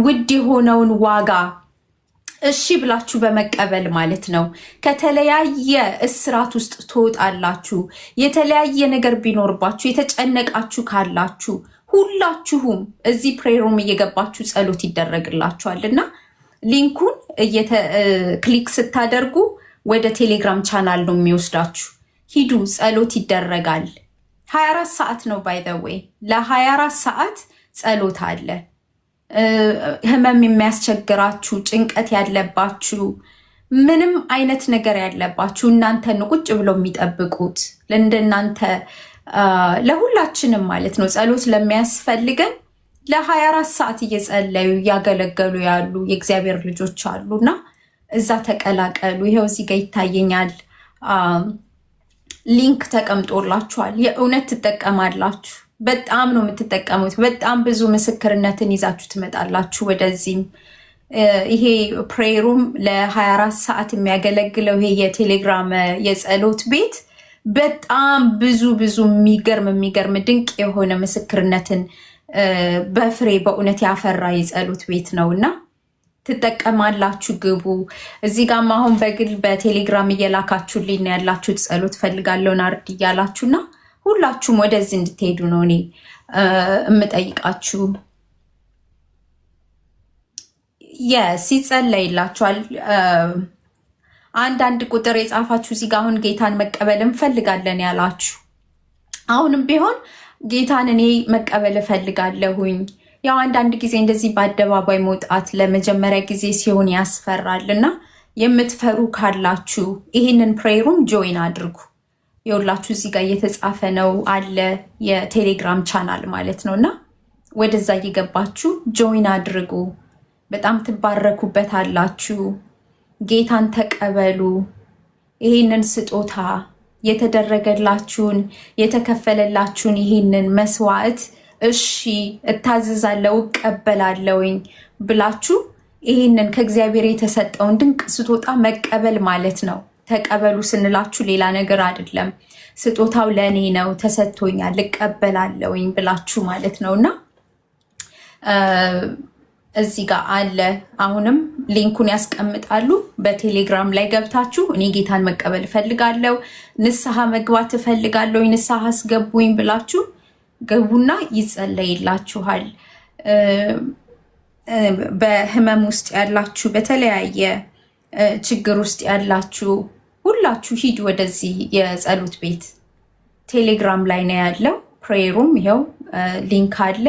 ውድ የሆነውን ዋጋ እሺ ብላችሁ በመቀበል ማለት ነው ከተለያየ እስራት ውስጥ ትወጣላችሁ። የተለያየ ነገር ቢኖርባችሁ የተጨነቃችሁ ካላችሁ ሁላችሁም እዚህ ፕሬየሩም እየገባችሁ ጸሎት ይደረግላችኋልና ሊንኩን ክሊክ ስታደርጉ ወደ ቴሌግራም ቻናል ነው የሚወስዳችሁ። ሂዱ፣ ጸሎት ይደረጋል። 24 ሰዓት ነው ባይ ዘ ዌይ፣ ለ24 ሰዓት ጸሎት አለ። ህመም የሚያስቸግራችሁ፣ ጭንቀት ያለባችሁ፣ ምንም አይነት ነገር ያለባችሁ እናንተን ቁጭ ብለው የሚጠብቁት ለእንደናንተ ለሁላችንም ማለት ነው ጸሎት ለሚያስፈልገን ለ24 ሰዓት እየጸለዩ እያገለገሉ ያሉ የእግዚአብሔር ልጆች አሉና እዛ ተቀላቀሉ። ይሄው እዚህ ጋር ይታየኛል፣ ሊንክ ተቀምጦላችኋል። የእውነት ትጠቀማላችሁ። በጣም ነው የምትጠቀሙት። በጣም ብዙ ምስክርነትን ይዛችሁ ትመጣላችሁ ወደዚህም። ይሄ ፕሬየሩም ለ24 ሰዓት የሚያገለግለው ይሄ የቴሌግራም የጸሎት ቤት በጣም ብዙ የሚገርም ድንቅ የሆነ ምስክርነትን በፍሬ በእውነት ያፈራ የጸሎት ቤት ነውና ትጠቀማላችሁ። ግቡ። እዚህ ጋም አሁን በግል በቴሌግራም እየላካችሁልኝ ያላችሁት ጸሎት ፈልጋለሁ ናርዲ እያላችሁና ሁላችሁም ወደዚህ እንድትሄዱ ነው እኔ እምጠይቃችሁ። ሲጸለይላችኋል። አንዳንድ ቁጥር የጻፋችሁ እዚህ ጋር አሁን ጌታን መቀበል እንፈልጋለን ያላችሁ፣ አሁንም ቢሆን ጌታን እኔ መቀበል እፈልጋለሁኝ። ያው አንዳንድ ጊዜ እንደዚህ በአደባባይ መውጣት ለመጀመሪያ ጊዜ ሲሆን ያስፈራል እና የምትፈሩ ካላችሁ ይህንን ፕሬየሩም ጆይን አድርጉ። የሁላችሁ እዚህ ጋር እየተጻፈ ነው አለ የቴሌግራም ቻናል ማለት ነው እና ወደዛ እየገባችሁ ጆይን አድርጉ። በጣም ትባረኩበት አላችሁ። ጌታን ተቀበሉ። ይህንን ስጦታ የተደረገላችሁን የተከፈለላችሁን ይህንን መስዋዕት እሺ እታዘዛለሁ እቀበላለሁኝ ብላችሁ ይህንን ከእግዚአብሔር የተሰጠውን ድንቅ ስጦታ መቀበል ማለት ነው። ተቀበሉ ስንላችሁ ሌላ ነገር አይደለም። ስጦታው ለእኔ ነው፣ ተሰጥቶኛል፣ እቀበላለሁኝ ብላችሁ ማለት ነውና እዚህ ጋር አለ። አሁንም ሊንኩን ያስቀምጣሉ። በቴሌግራም ላይ ገብታችሁ እኔ ጌታን መቀበል እፈልጋለሁ፣ ንስሐ መግባት እፈልጋለሁ፣ ንስሐ አስገቡኝ ብላችሁ ገቡና ይጸለይላችኋል። በህመም ውስጥ ያላችሁ፣ በተለያየ ችግር ውስጥ ያላችሁ ሁላችሁ ሂዱ ወደዚህ የጸሎት ቤት። ቴሌግራም ላይ ነው ያለው ፕሬየሩም፣ ይኸው ሊንክ አለ።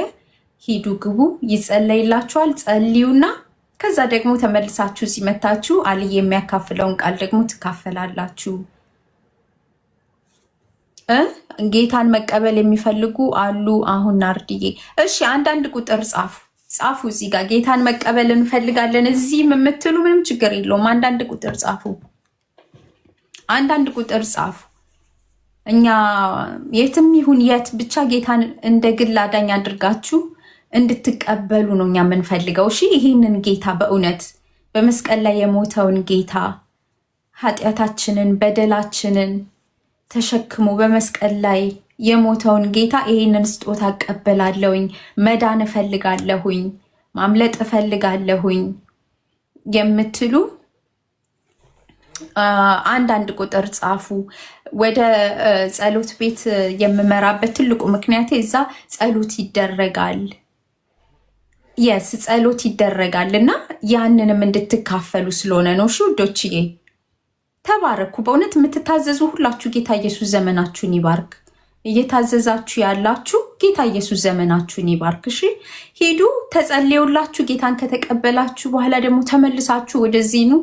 ሂዱ፣ ግቡ፣ ይጸለይላችኋል። ጸልዩና ከዛ ደግሞ ተመልሳችሁ እዚህ መታችሁ አልዬ የሚያካፍለውን ቃል ደግሞ ትካፈላላችሁ። ጌታን መቀበል የሚፈልጉ አሉ። አሁን ናርድዬ፣ እሺ አንዳንድ ቁጥር ጻፉ እዚህ ጋር ጌታን መቀበል እንፈልጋለን እዚህም የምትሉ ምንም ችግር የለውም። አንዳንድ ቁጥር ጻፉ። እኛ የትም ይሁን የት ብቻ ጌታን እንደ ግል አዳኝ አድርጋችሁ እንድትቀበሉ ነው እኛ የምንፈልገው። እሺ ይህንን ጌታ በእውነት በመስቀል ላይ የሞተውን ጌታ ኃጢአታችንን በደላችንን ተሸክሞ በመስቀል ላይ የሞተውን ጌታ ይህንን ስጦታ እቀበላለሁኝ፣ መዳን እፈልጋለሁኝ፣ ማምለጥ እፈልጋለሁኝ የምትሉ አንዳንድ ቁጥር ጻፉ። ወደ ጸሎት ቤት የምመራበት ትልቁ ምክንያት እዛ ጸሎት ይደረጋል። ጸሎት ይደረጋል እና ያንንም እንድትካፈሉ ስለሆነ ነው። እሺ ውዶችዬ ተባረኩ። በእውነት የምትታዘዙ ሁላችሁ ጌታ ኢየሱስ ዘመናችሁን ይባርክ። እየታዘዛችሁ ያላችሁ ጌታ ኢየሱስ ዘመናችሁን ይባርክ። እሺ ሂዱ፣ ተጸልዩላችሁ ጌታን ከተቀበላችሁ በኋላ ደግሞ ተመልሳችሁ ወደዚህ ኑ።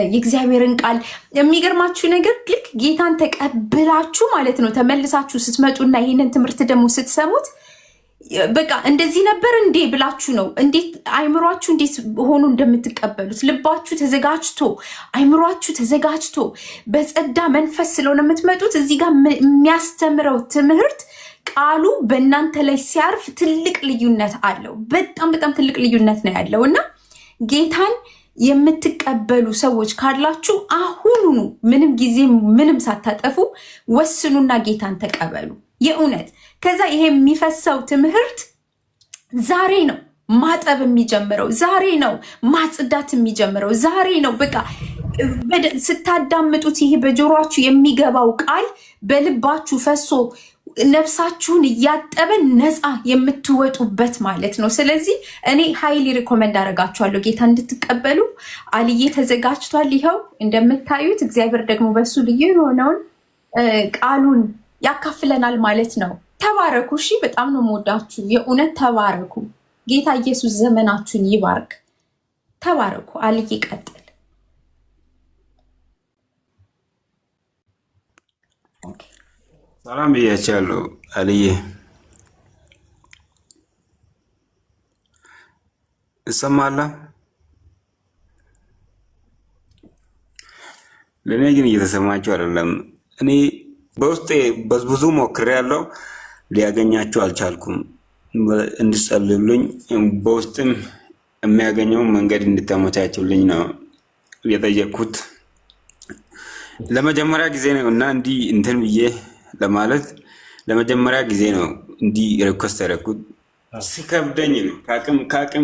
የእግዚአብሔርን ቃል የሚገርማችሁ ነገር ልክ ጌታን ተቀብላችሁ ማለት ነው ተመልሳችሁ ስትመጡና ይህንን ትምህርት ደግሞ ስትሰሙት በቃ እንደዚህ ነበር እንዴ ብላችሁ ነው እንዴት አይምሯችሁ እንዴት ሆኖ እንደምትቀበሉት ልባችሁ ተዘጋጅቶ አይምሯችሁ ተዘጋጅቶ በጸዳ መንፈስ ስለሆነ የምትመጡት እዚህ ጋር የሚያስተምረው ትምህርት ቃሉ በእናንተ ላይ ሲያርፍ ትልቅ ልዩነት አለው። በጣም ትልቅ ልዩነት ነው ያለው እና ጌታን የምትቀበሉ ሰዎች ካላችሁ አሁኑኑ ምንም ጊዜ ምንም ሳታጠፉ ወስኑና ጌታን ተቀበሉ የእውነት። ከዛ ይሄ የሚፈሰው ትምህርት ዛሬ ነው ማጠብ የሚጀምረው፣ ዛሬ ነው ማጽዳት የሚጀምረው፣ ዛሬ ነው በቃ ስታዳምጡት ይሄ በጆሮአችሁ የሚገባው ቃል በልባችሁ ፈሶ ነፍሳችሁን እያጠበ ነፃ የምትወጡበት ማለት ነው። ስለዚህ እኔ ሃይሊ ሪኮመንድ አደርጋችኋለሁ ጌታ እንድትቀበሉ። አልዬ ተዘጋጅቷል። ይኸው እንደምታዩት እግዚአብሔር ደግሞ በሱ ልዩ የሆነውን ቃሉን ያካፍለናል ማለት ነው። ተባረኩ። እሺ፣ በጣም ነው የምወዳችሁ። የእውነት ተባረኩ። ጌታ ኢየሱስ ዘመናችሁን ይባርክ። ተባረኩ። አልዬ ቀጥል። ሰላም ብያቸዋለሁ አልዬ። ይሰማል? ለእኔ ግን እየተሰማችሁ አይደለም። እኔ በውስጤ ብዙ ሞክሬያለሁ፣ ሊያገኛችሁ አልቻልኩም። እንድጸልዩልኝ በውስጥም የሚያገኘው መንገድ እንድታመቻችሁልኝ ነው የጠየቅኩት። ለመጀመሪያ ጊዜ ነው እና እንዲህ እንትን ብዬ ለማለት ለመጀመሪያ ጊዜ ነው እንዲህ ሪኩዌስት ያደረኩት። ሲከብደኝ ነው ከአቅም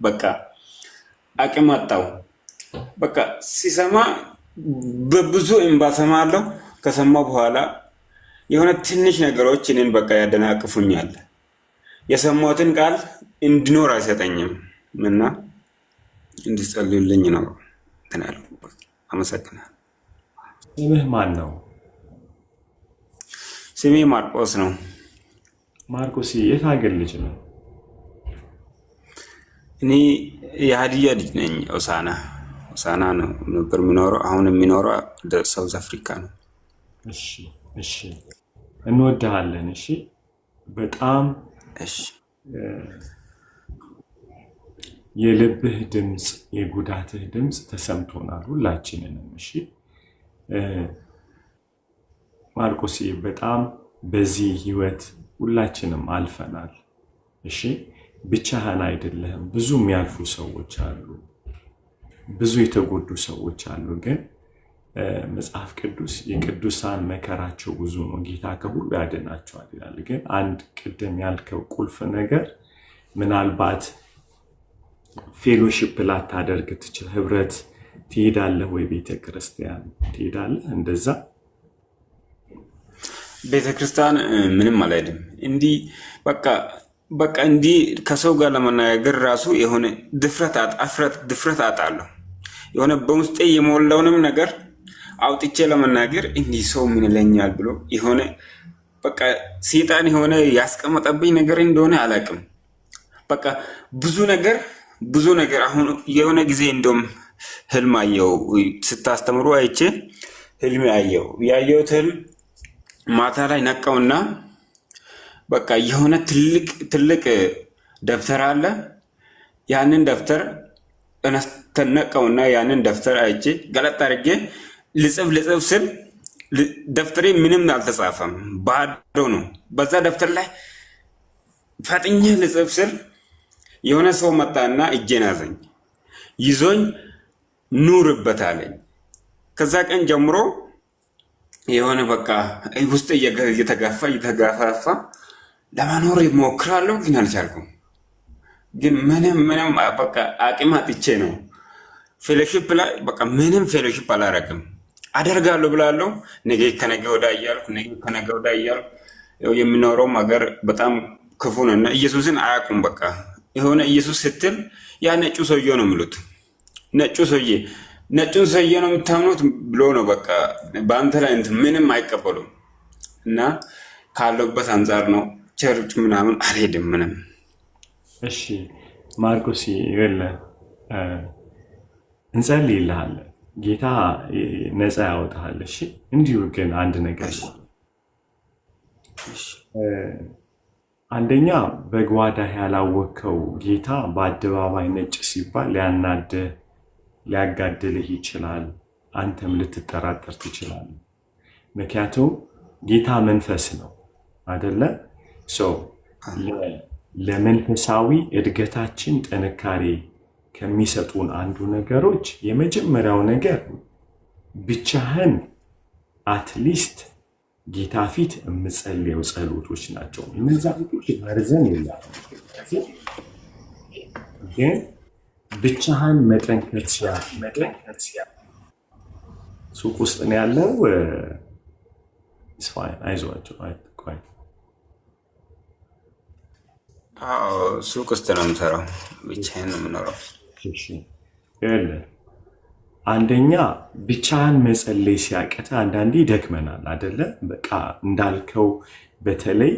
በቃ አቅም አጣው። በቃ ሲሰማ በብዙ እንባ ሰማለሁ። ከሰማሁ በኋላ የሆነ ትንሽ ነገሮች እኔን በቃ ያደናቅፉኛል። የሰማሁትን ቃል እንድኖር አይሰጠኝም እና እንድጸልዩልኝ ነው እንትን ያልኩት። አመሰግናለሁ። ስምህ ማን ነው? ስሜ ማርቆስ ነው። ማርቆስ የት ሀገር ልጅ ነው? እኔ የሀዲያ ልጅ ነኝ። ሆሳና ነው ነበር የሚኖረው። አሁን የሚኖረው ሳውዝ አፍሪካ ነው። እሺ፣ እንወድሃለን። እሺ፣ በጣም እሺ። የልብህ ድምፅ፣ የጉዳትህ ድምፅ ተሰምቶናል ሁላችንንም። እሺ ማርቆስ፣ በጣም በዚህ ህይወት ሁላችንም አልፈናል። እሺ ብቻህን አይደለህም። ብዙ የሚያልፉ ሰዎች አሉ፣ ብዙ የተጎዱ ሰዎች አሉ። ግን መጽሐፍ ቅዱስ የቅዱሳን መከራቸው ብዙ ነው፣ ጌታ ከሁሉ ያድናቸዋል ይላል። ግን አንድ ቅድም ያልከው ቁልፍ ነገር ምናልባት ፌሎሺፕ ላታደርግ ትችል፣ ህብረት ትሄዳለህ ወይ ቤተክርስቲያን ትሄዳለህ? እንደዛ ቤተክርስቲያን ምንም አልሄድም። እንዲህ በቃ እንዲህ ከሰው ጋር ለመነጋገር ራሱ የሆነ ድፍረት አጣለሁ። የሆነ በውስጤ የሞላውንም ነገር አውጥቼ ለመናገር እንዲህ ሰው ምን ይለኛል ብሎ የሆነ በቃ ሰይጣን የሆነ ያስቀመጠብኝ ነገር እንደሆነ አላውቅም። በቃ ብዙ ነገር አሁን የሆነ ጊዜ እንደውም ህልም አየው፣ ስታስተምሩ አይቼ ህልም አየው። ያየሁት ህልም ማታ ላይ ነቃውና በቃ የሆነ ትልቅ ደብተር አለ። ያንን ደብተር ተነቀውና ያንን ደብተር አይቼ ገለጥ አድርጌ ልጽፍ ስል ደብተሬ ምንም አልተጻፈም፣ ባዶ ነው። በዛ ደብተር ላይ ፈጥኜ ልጽፍ ስል የሆነ ሰው መጣና እጄን ያዘኝ፣ ይዞኝ ኑርበት አለኝ። ከዛ ቀን ጀምሮ የሆነ በቃ ውስጥ እየተጋፋ ለመኖር ሞክራለሁ፣ ግን አልቻልኩም። ግን ምንም በቃ አቅም አጥቼ ነው። ፌሎሺፕ ላይ በቃ ምንም ፌሎሺፕ አላረግም። አደርጋለሁ ብላለሁ፣ ነገ ከነገ ወዳ እያልኩ የሚኖረውም ሀገር በጣም ክፉ ነው እና ኢየሱስን አያውቁም። በቃ የሆነ ኢየሱስ ስትል ያ ነጩ ሰውዬ ነው የሚሉት። ነጩን ሰውዬ ነው የምታምኑት ብሎ ነው በቃ በአንተ ላይ እንትን ምንም አይቀበሉም። እና ካለበት አንጻር ነው ቸርች ምናምን አልሄድም ምንም። እሺ ማርቆስ ይኸውልህ እንጸልይልሃለን፣ ጌታ ነፃ ያወጣሃል። እሺ እንዲሁ ግን አንድ ነገር አንደኛ በጓዳህ ያላወቅከው ጌታ በአደባባይ ነጭ ሲባል ሊያናድህ ሊያጋድልህ ይችላል። አንተም ልትጠራጠር ትችላለህ። ምክንያቱም ጌታ መንፈስ ነው አይደለ? ለመንፈሳዊ እድገታችን ጥንካሬ ከሚሰጡን አንዱ ነገሮች የመጀመሪያው ነገር ብቻህን አትሊስት ጌታ ፊት የምጸልየው ጸሎቶች ናቸው። እነዛ ፊቶች መርዘን የለም፣ ግን ብቻህን መጠንከር ሲያ ሱቅ ውስጥ ነው ያለው። አይዟቸው። ሱቅ ውስጥ ነው የምሰራው፣ ብቻዬን ነው የምኖረው። አንደኛ ብቻህን መጸለይ ሲያቅተ አንዳንዴ ይደክመናል አደለ? በቃ እንዳልከው በተለይ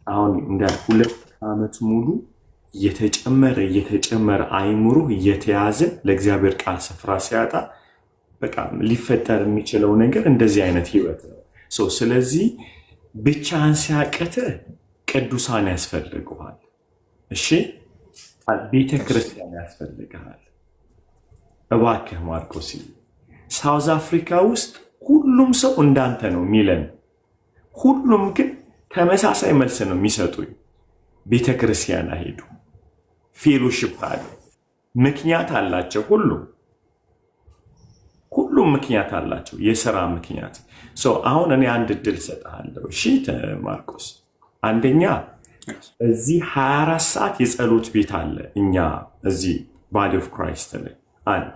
አሁን እንዳልኩ 2 ዓመት ሙሉ እየተጨመረ አይምሮ እየተያዘ ለእግዚአብሔር ቃል ስፍራ ሲያጣ በቃ ሊፈጠር የሚችለው ነገር እንደዚህ አይነት ህይወት ነው። ስለዚህ ብቻህን ሲያቅተ ቅዱሳን ያስፈልገዋል። እሺ፣ ቤተክርስቲያን ያስፈልግሃል። እባክህ ማርቆስ፣ ሳውዝ አፍሪካ ውስጥ ሁሉም ሰው እንዳንተ ነው የሚለን፣ ሁሉም ግን ተመሳሳይ መልስ ነው የሚሰጡኝ። ቤተክርስቲያን አይሄዱ፣ ፌሎሺፕ አለ፣ ምክንያት አላቸው። ሁሉም ምክንያት አላቸው፣ የሥራ ምክንያት። አሁን እኔ አንድ እድል ሰጥሃለሁ። እሺ ማርቆስ፣ አንደኛ እዚህ 24 ሰዓት የጸሎት ቤት አለ እኛ እዚህ ባዲ ኦፍ ክራይስት ላይ አንድ።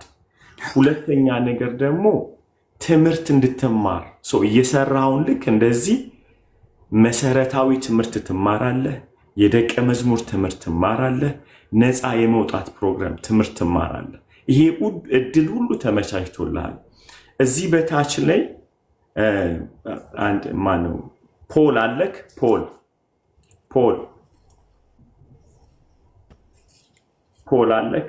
ሁለተኛ ነገር ደግሞ ትምህርት እንድትማር እየሰራውን ልክ እንደዚህ መሰረታዊ ትምህርት ትማራለህ፣ የደቀ መዝሙር ትምህርት ትማራለህ፣ ነፃ የመውጣት ፕሮግራም ትምህርት ትማራለህ። ይሄ እድል ሁሉ ተመቻችቶልሃል። እዚህ በታች ላይ አንድ ማነው ፖል አለክ? ፖል አለክ?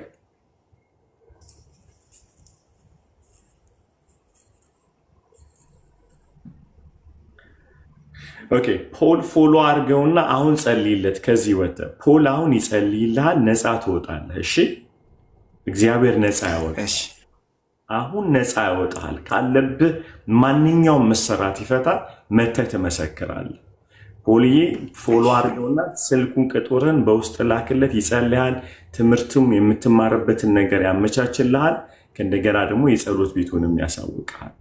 ኦኬ፣ ፖል ፎሎ አድርገውና አሁን ጸልይለት። ከዚህ ወጥተህ ፖል አሁን ይጸልይልሃል፣ ነፃ ትወጣለህ። እሺ፣ እግዚአብሔር ነፃ ያወጣል። አሁን ነፃ ያወጣል። ካለብህ ማንኛውም መሰራት ይፈታል። መተህ ትመሰክራለህ። ፖልዬ ፎሎ አድርገውና ስልኩን ቁጥርን በውስጥ ላክለት፣ ይጸልያል። ትምህርቱም የምትማርበትን ነገር ያመቻችልሃል። ከእንደገና ደግሞ የጸሎት ቤቱንም ያሳውቅሃል።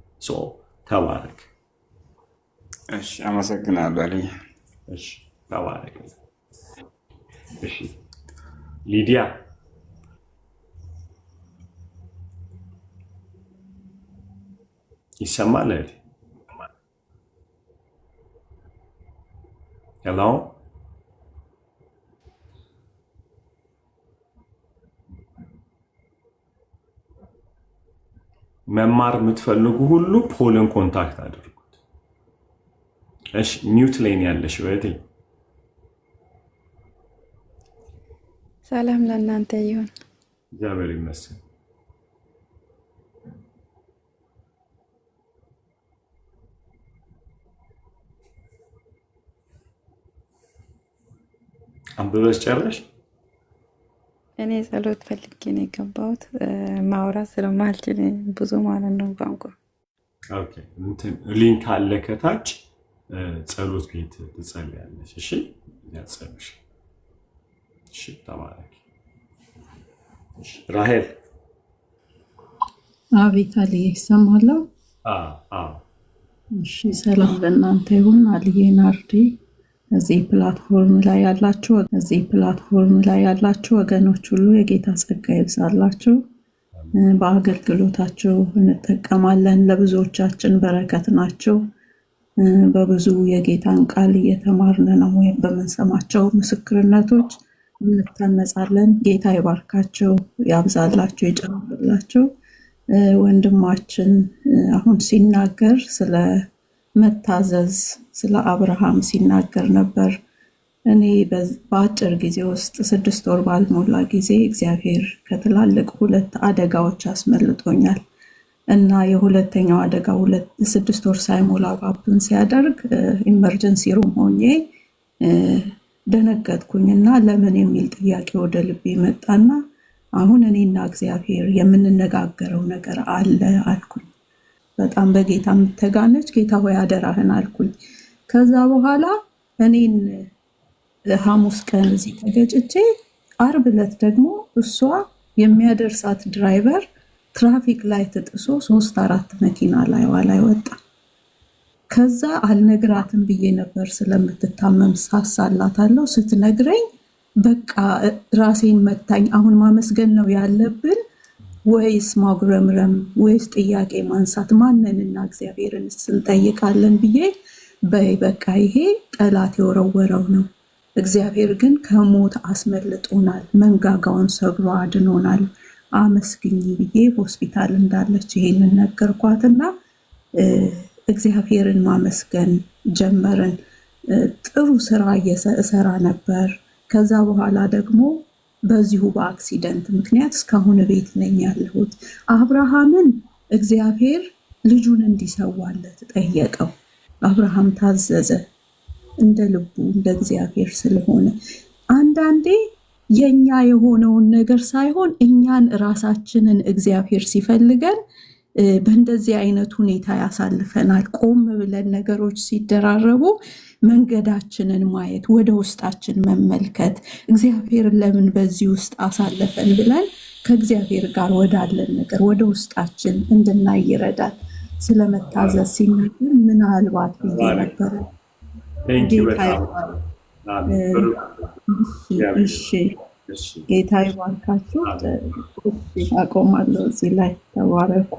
ተባረክ። እሺ፣ አመሰግናለሁ አለኝ። እሺ፣ ተባረክ። እሺ፣ ሊዲያ ይሰማል? ሄሎ፣ መማር የምትፈልጉ ሁሉ ፖልን ኮንታክት አድርጉት። እሺ፣ ሚውት ላይ ያለሽ ወይቴ። ሰላም ለእናንተ ይሁን። እግዚአብሔር ይመስገን። አንብበሽ ጨረሽ? እኔ ጸሎት ፈልጌ ነው የገባሁት። ማውራት ስለማልችል ብዙ ማለት ነው ቋንቋ። ኦኬ፣ ሊንክ አለ ከታች፣ ጸሎት ቤት ትጸልያለሽ። እሺ፣ ያጸልሽ። እሺ፣ ተባረክ። እሺ፣ ራሄል። አቤት አልዬ፣ ይሰማለሁ? እሺ፣ ሰላም ለእናንተ ይሁን። አልዬ ናርዲ እዚህ ፕላትፎርም ላይ ያላችሁ ወገኖች ሁሉ የጌታ ጸጋ ይብዛላችሁ። በአገልግሎታችሁ እንጠቀማለን። ለብዙዎቻችን በረከት ናቸው። በብዙ የጌታን ቃል እየተማርን ነው። ወይም በምንሰማቸው ምስክርነቶች እንታነጻለን። ጌታ ይባርካቸው፣ ያብዛላቸው፣ ይጨምርላቸው። ወንድማችን አሁን ሲናገር ስለ መታዘዝ ስለ አብርሃም ሲናገር ነበር። እኔ በአጭር ጊዜ ውስጥ 6 ወር ባልሞላ ጊዜ እግዚአብሔር ከትላልቅ 2 አደጋዎች አስመልጦኛል እና የሁለተኛው አደጋ 6 ወር ሳይሞላ ባብን ሲያደርግ ኢመርጀንሲ ሩም ሆኜ ደነገጥኩኝና ለምን የሚል ጥያቄ ወደ ልቤ መጣና አሁን እኔና እግዚአብሔር የምንነጋገረው ነገር አለ አልኩኝ። በጣም በጌታ የምትተጋነች ጌታ ሆይ አደራህን አልኩኝ። ከዛ በኋላ እኔን ሐሙስ ቀን እዚህ ተገጭቼ ዓርብ ዕለት ደግሞ እሷ የሚያደርሳት ድራይቨር ትራፊክ ላይ ጥሶ 3-4 መኪና ላይ ወጣ። ከዛ አልነግራትም ብዬ ነበር ስለምትታመም ሳሳላታለሁ። ስትነግረኝ በቃ ራሴን መታኝ። አሁን ማመስገን ነው ያለብን ወይስ ማጉረምረም ወይስ ጥያቄ ማንሳት? ማንንና እግዚአብሔርን እንጠይቃለን ብዬ በይ በቃ ይሄ ጠላት የወረወረው ነው። እግዚአብሔር ግን ከሞት አስመልጦናል፣ መንጋጋውን ሰብሮ አድኖናል፣ አመስግኝ ብዬ ሆስፒታል እንዳለች ይሄንን ነገርኳትና እግዚአብሔርን ማመስገን ጀመርን። ጥሩ ስራ እየሰራ ነበር። ከዛ በኋላ ደግሞ በዚሁ በአክሲደንት ምክንያት እስካሁን ቤት ነኝ ያለሁት። አብርሃምን እግዚአብሔር ልጁን እንዲሰዋለት ጠየቀው። አብርሃም ታዘዘ፣ እንደ ልቡ እንደ እግዚአብሔር ስለሆነ። አንዳንዴ የኛ የሆነውን ነገር ሳይሆን እኛን ራሳችንን እግዚአብሔር ሲፈልገን በእንደዚህ አይነት ሁኔታ ያሳልፈናል። ቆም ብለን ነገሮች ሲደራረቡ መንገዳችንን ማየት፣ ወደ ውስጣችን መመልከት፣ እግዚአብሔር ለምን በዚህ ውስጥ አሳለፈን ብለን ከእግዚአብሔር ጋር ወዳለን ነገር ወደ ውስጣችን እንድናይ ይረዳል። ስለመታዘዝ ሲናገር ምናልባት ብዬ ነበረ። ጌታ ይባርካችሁ። አቆማለሁ እዚህ ላይ። ተባረኩ።